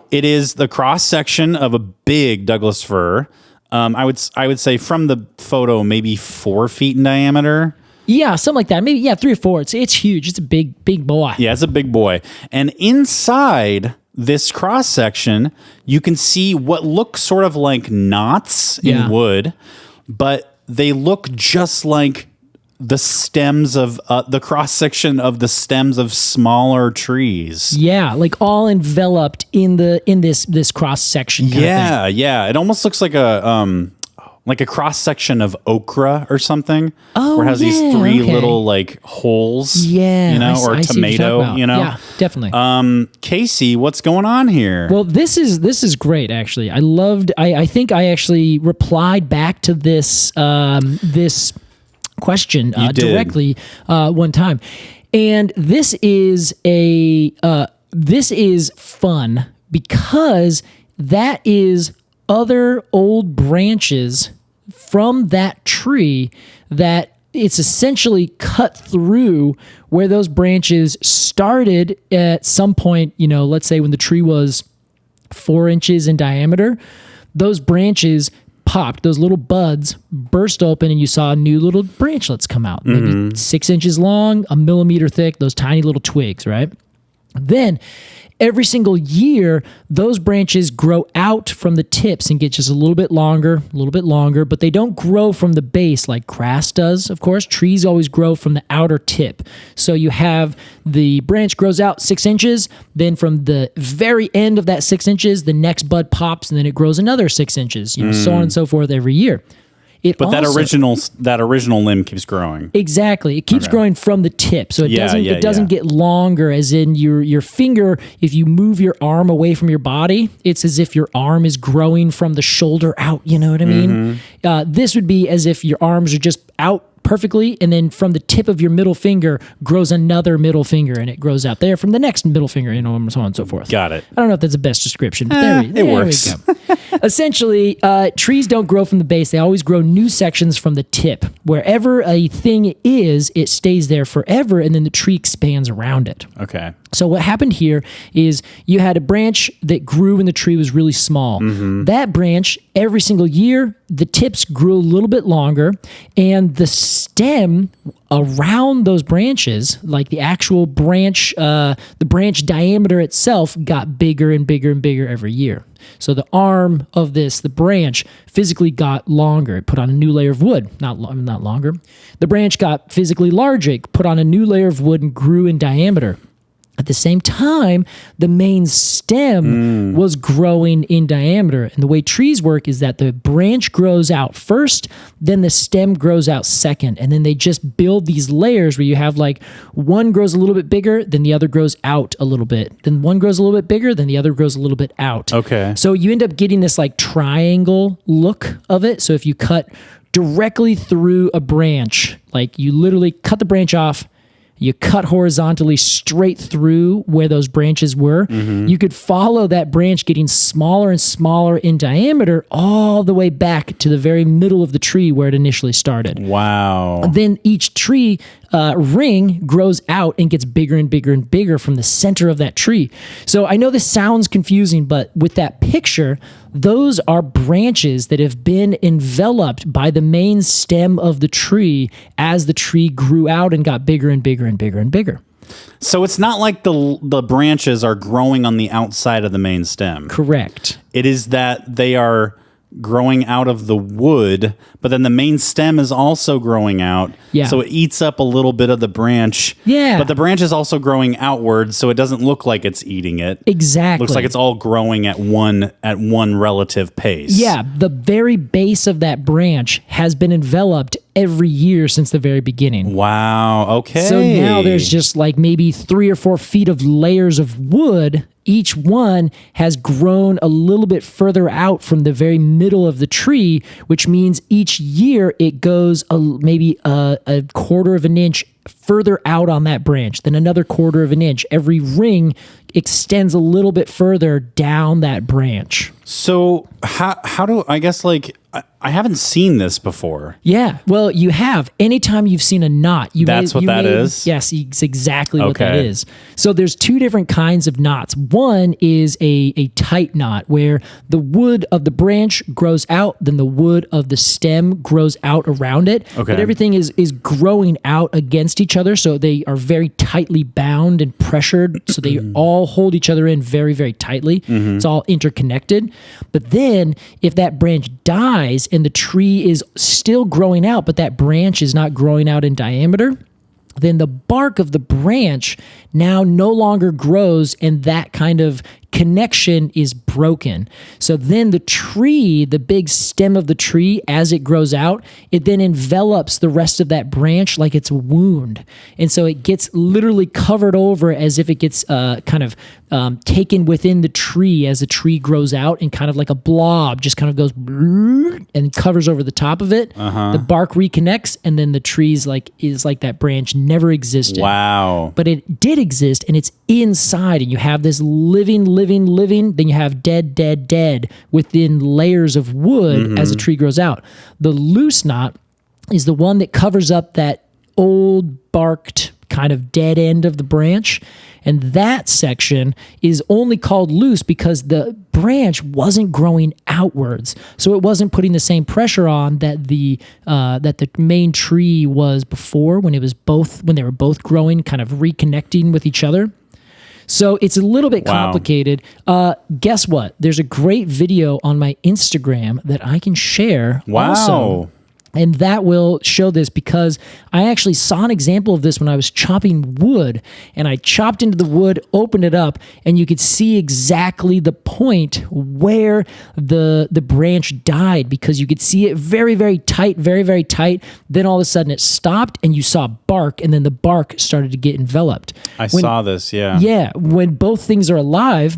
It is the cross section of a big Douglas fir. I would say from the photo, maybe 4 feet in diameter. Yeah, something like that. Maybe 3 or 4. It's huge. It's a big boy. Yeah, it's a big boy. And inside this cross section, you can see what look sort of like knots in wood, but they look just like the stems of the cross section of the stems of smaller trees. Yeah, like all enveloped in this cross section. Yeah. It almost looks like a cross section of okra or something. Oh, where it has these 3 little like holes. Yeah, or tomato. Yeah, definitely. Casey, what's going on here? Well, this is great. Actually, I think I actually replied back to this this question directly one time, and this is fun because that is other old branches from that tree that it's essentially cut through where those branches started at some point, let's say when the tree was 4 inches in diameter, those branches popped, those little buds burst open and you saw new little branchlets come out, maybe 6 inches long, a millimeter thick, those tiny little twigs, right? Then every single year, those branches grow out from the tips and get just a little bit longer, but they don't grow from the base like grass does, of course. Trees always grow from the outer tip. So you have the branch grows out 6 inches, then from the very end of that 6 inches, the next bud pops, and then it grows another 6 inches, so on and so forth every year. But that original limb keeps growing. Exactly. It keeps growing from the tip. So it doesn't get longer, as in your finger, if you move your arm away from your body, it's as if your arm is growing from the shoulder out. You know what I mean? This would be as if your arms are just out perfectly, and then from the tip of your middle finger grows another middle finger, and it grows out there from the next middle finger, and so on and so forth. Got it. I don't know if that's the best description, but there works. we go. Essentially, trees don't grow from the base. They always grow new sections from the tip. Wherever a thing is, it stays there forever, and then the tree expands around it. Okay. So what happened here is you had a branch that grew when the tree was really small. That branch, every single year, the tips grew a little bit longer, and the stem around those branches, like the actual branch, the branch diameter itself, got bigger and bigger and bigger every year. So the arm of the branch physically got longer. It put on a new layer of wood, not longer. The branch got physically larger. It put on a new layer of wood and grew in diameter. At the same time, the main stem was growing in diameter. And the way trees work is that the branch grows out first, then the stem grows out second. And then they just build these layers where you have like one grows a little bit bigger, then the other grows out a little bit. Then one grows a little bit bigger, then the other grows a little bit out. Okay. So you end up getting this like triangle look of it. So if you cut directly through a branch, like you literally cut the branch off, you cut horizontally straight through where those branches were. You could follow that branch getting smaller and smaller in diameter all the way back to the very middle of the tree where it initially started. Wow. Then each tree ring grows out and gets bigger and bigger and bigger from the center of that tree. So I know this sounds confusing, but with that picture, those are branches that have been enveloped by the main stem of the tree as the tree grew out and got bigger and bigger and bigger and bigger. So it's not like the branches are growing on the outside of the main stem. Correct. It is that they are growing out of the wood, but then the main stem is also growing out. Yeah. So it eats up a little bit of the branch. Yeah. But the branch is also growing outwards, so it doesn't look like it's eating it. Exactly. Looks like it's all growing at one relative pace. Yeah. The very base of that branch has been enveloped every year since the very beginning. Wow. Okay. So now there's just like maybe 3 or 4 feet of layers of wood. Each one has grown a little bit further out from the very middle of the tree, which means each year it goes maybe a quarter of an inch further out on that branch, then another quarter of an inch. Every ring extends a little bit further down that branch. So how do I guess like I haven't seen this before. Yeah. Well, you have. Anytime you've seen a knot, That's what that is? Yes, it's exactly what that is. So there's 2 different kinds of knots. One is a tight knot where the wood of the branch grows out, then the wood of the stem grows out around it. Okay. But everything is growing out against each other, so they are very tightly bound and pressured, so they all hold each other in very, very tightly. It's all interconnected. But then if that branch dies and the tree is still growing out, but that branch is not growing out in diameter, then the bark of the branch now no longer grows, and that kind of connection is broken. So then the tree, the big stem of the tree, as it grows out, it then envelops the rest of that branch like it's a wound. And so it gets literally covered over as if it gets kind of taken within the tree as the tree grows out, and kind of like a blob just kind of goes and covers over the top of it. The bark reconnects, and then the tree's is like that branch never existed. Wow. But it did exist, and it's inside, and you have this living, then you have dead within layers of wood as a tree grows out. The loose knot is the one that covers up that old barked kind of dead end of the branch, and that section is only called loose because the branch wasn't growing outwards, so it wasn't putting the same pressure on that the main tree was before, when they were both growing, kind of reconnecting with each other. So it's a little bit complicated. Guess what? There's a great video on my Instagram that I can share. Wow. Also, And that will show this because I actually saw an example of this when I was chopping wood, and I chopped into the wood, opened it up, and you could see exactly the point where the branch died, because you could see it very, very tight, very, very tight. Then all of a sudden it stopped and you saw bark, and then the bark started to get enveloped. I saw this, yeah. Yeah, when both things are alive,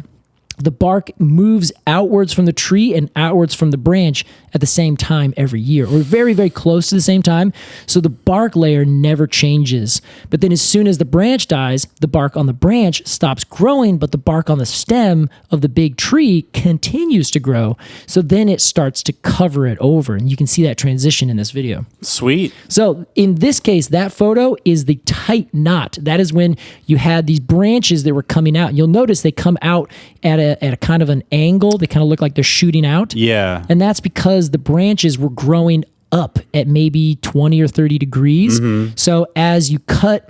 the bark moves outwards from the tree and outwards from the branch at the same time every year, or very, very close to the same time. So the bark layer never changes. But then as soon as the branch dies, the bark on the branch stops growing, but the bark on the stem of the big tree continues to grow. So then it starts to cover it over. And you can see that transition in this video. Sweet. So in this case, that photo is the tight knot. That is when you had these branches that were coming out. You'll notice they come out at a kind of an angle. They kind of look like they're shooting out. Yeah. And that's because the branches were growing up at maybe 20 or 30 degrees. Mm-hmm. So as you cut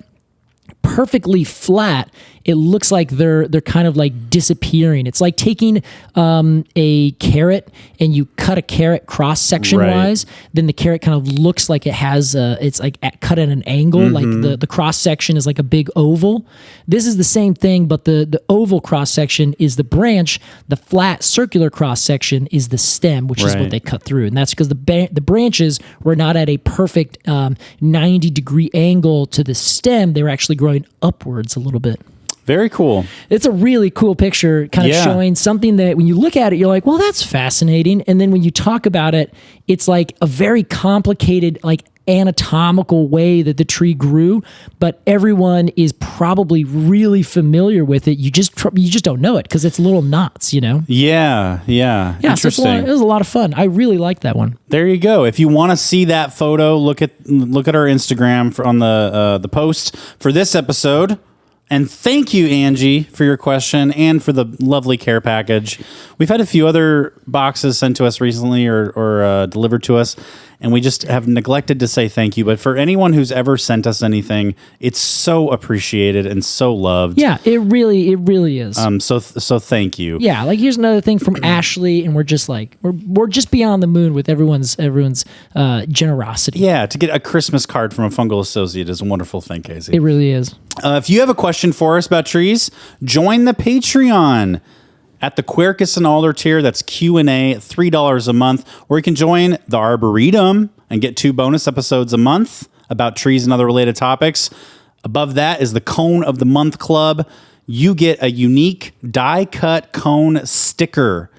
perfectly flat, it looks like they're kind of like disappearing. It's like taking a carrot and you cut a carrot cross section wise. Then the carrot kind of looks like it has it's like cut at an angle. Mm-hmm. Like the cross section is like a big oval. This is the same thing, but the oval cross section is the branch. The flat circular cross section is the stem, which is what they cut through. And that's because the branches were not at a perfect 90-degree angle to the stem. They were actually growing upwards a little bit. Very cool. It's a really cool picture, kind of showing something that when you look at it, you're like, well, that's fascinating. And then when you talk about it, it's like a very complicated, like anatomical way that the tree grew, but everyone is probably really familiar with it. You just don't know it because it's little knots, you know? Yeah. Interesting. So it was a lot of fun. I really liked that one. There you go. If you want to see that photo, look at our Instagram on the post for this episode. And thank you, Angie, for your question and for the lovely care package. We've had a few other boxes sent to us recently or delivered to us, and we just have neglected to say thank you. But for anyone who's ever sent us anything, it's so appreciated and so loved. Yeah, it really is. So thank you. Yeah, like here's another thing from Ashley, and we're just like we're just beyond the moon with everyone's generosity. Yeah, to get a Christmas card from a fungal associate is a wonderful thing, Casey. It really is. If you have a question for us about trees, join the Patreon at the Quercus and Alder tier. That's Q&A, $3 a month. Or you can join the Arboretum and get 2 bonus episodes a month about trees and other related topics. Above that is the Cone of the Month Club. You get a unique die-cut cone sticker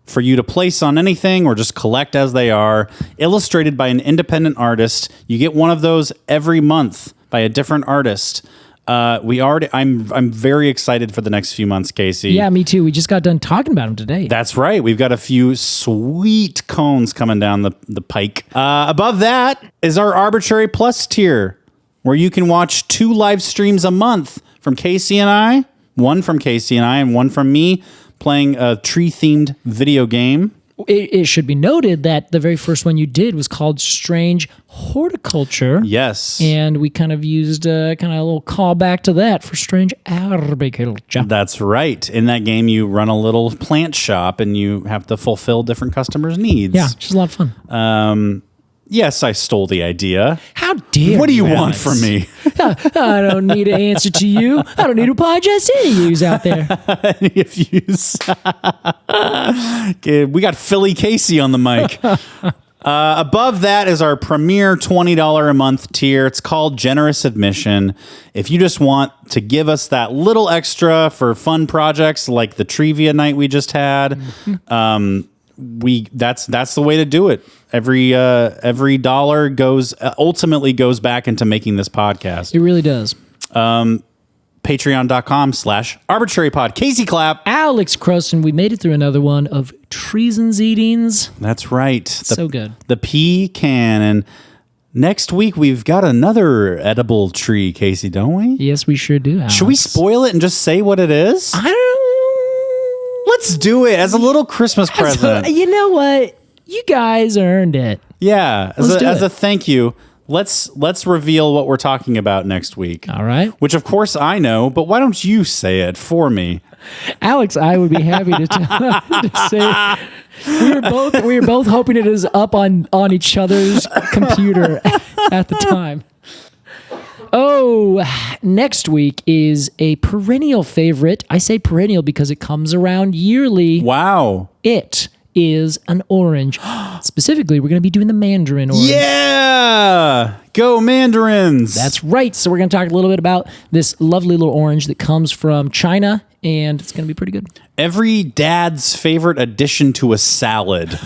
for you to place on anything or just collect as they are, illustrated by an independent artist. You get one of those every month by a different artist. I'm very excited for the next few months, Casey. Yeah, me too. We just got done talking about them today. That's right. We've got a few sweet cones coming down the pike. Above that is our Arbortrary Plus tier, where you can watch 2 live streams a month from Casey and I, one from Casey and I, and one from me playing a tree-themed video game. It should be noted that the very first one you did was called Strange Horticulture. Yes. And we kind of used a little callback to that for Strange Arboriculture. That's right. In that game, you run a little plant shop and you have to fulfill different customers' needs. Yeah, which is a lot of fun. Yes, I stole the idea. How dare you? What do you want from me? I don't need an answer to you. I don't need to apologize to any of yous out there. Any of yous. Okay, we got Philly Casey on the mic. Above that is our premier $20 a month tier. It's called Generous Admission. If you just want to give us that little extra for fun projects like the trivia night we just had, that's the way to do it. Every dollar ultimately goes back into making this podcast. It really does. Patreon.com/arbitrarypod. Casey Clapp. Alex Crowson. We made it through another one of Treeson's Eatings. That's right. So good. The Pecan. And next week we've got another edible tree, Casey, don't we? Yes, we sure do, Alex. Should we spoil it and just say what it is? I don't know. Let's do it as a little Christmas present. You know what? You guys earned it. Yeah. As a thank you, let's reveal what we're talking about next week. All right. Which, of course, I know, but why don't you say it for me? Alex, I would be happy to say We were both hoping it is up on each other's computer at the time. Oh, next week is a perennial favorite. I say perennial because it comes around yearly. Wow. It is an orange. Specifically, we're going to be doing the mandarin orange. Yeah! Go mandarins! That's right. So we're going to talk a little bit about this lovely little orange that comes from China, and it's going to be pretty good. Every dad's favorite addition to a salad.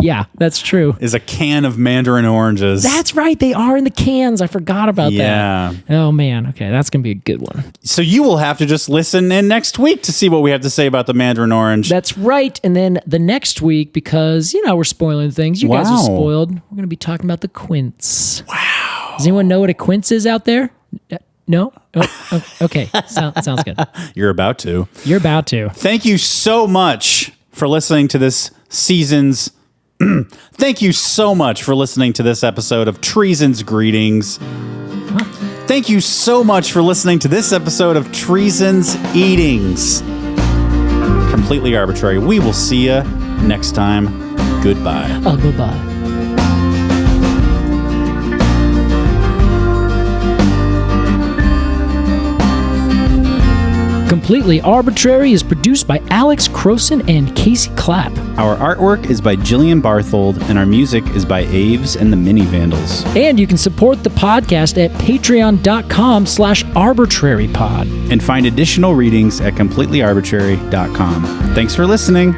Yeah, that's true. Is a can of mandarin oranges. That's right. They are in the cans. I forgot about that. Oh, man. Okay, that's going to be a good one. So you will have to just listen in next week to see what we have to say about the mandarin orange. That's right. And then the next week, because, we're spoiling things. You guys are spoiled. We're going to be talking about the quince. Wow. Does anyone know what a quince is out there? No? Oh, okay. Sounds good. You're about to. You're about to. Thank you so much for listening to this season's... Thank you so much for listening to this episode of Treeson's Greetings. What? Thank you so much for listening to this episode of Treeson's Eatings. Completely arbitrary. We will see you next time. Goodbye. Goodbye. Completely Arbortrary is produced by Alex Crowson and Casey Clapp. Our artwork is by Jillian Barthold, and our music is by Aves and the Mini Vandals. And you can support the podcast at patreon.com/arbitrarypod. And find additional readings at completelyarbitrary.com. Thanks for listening.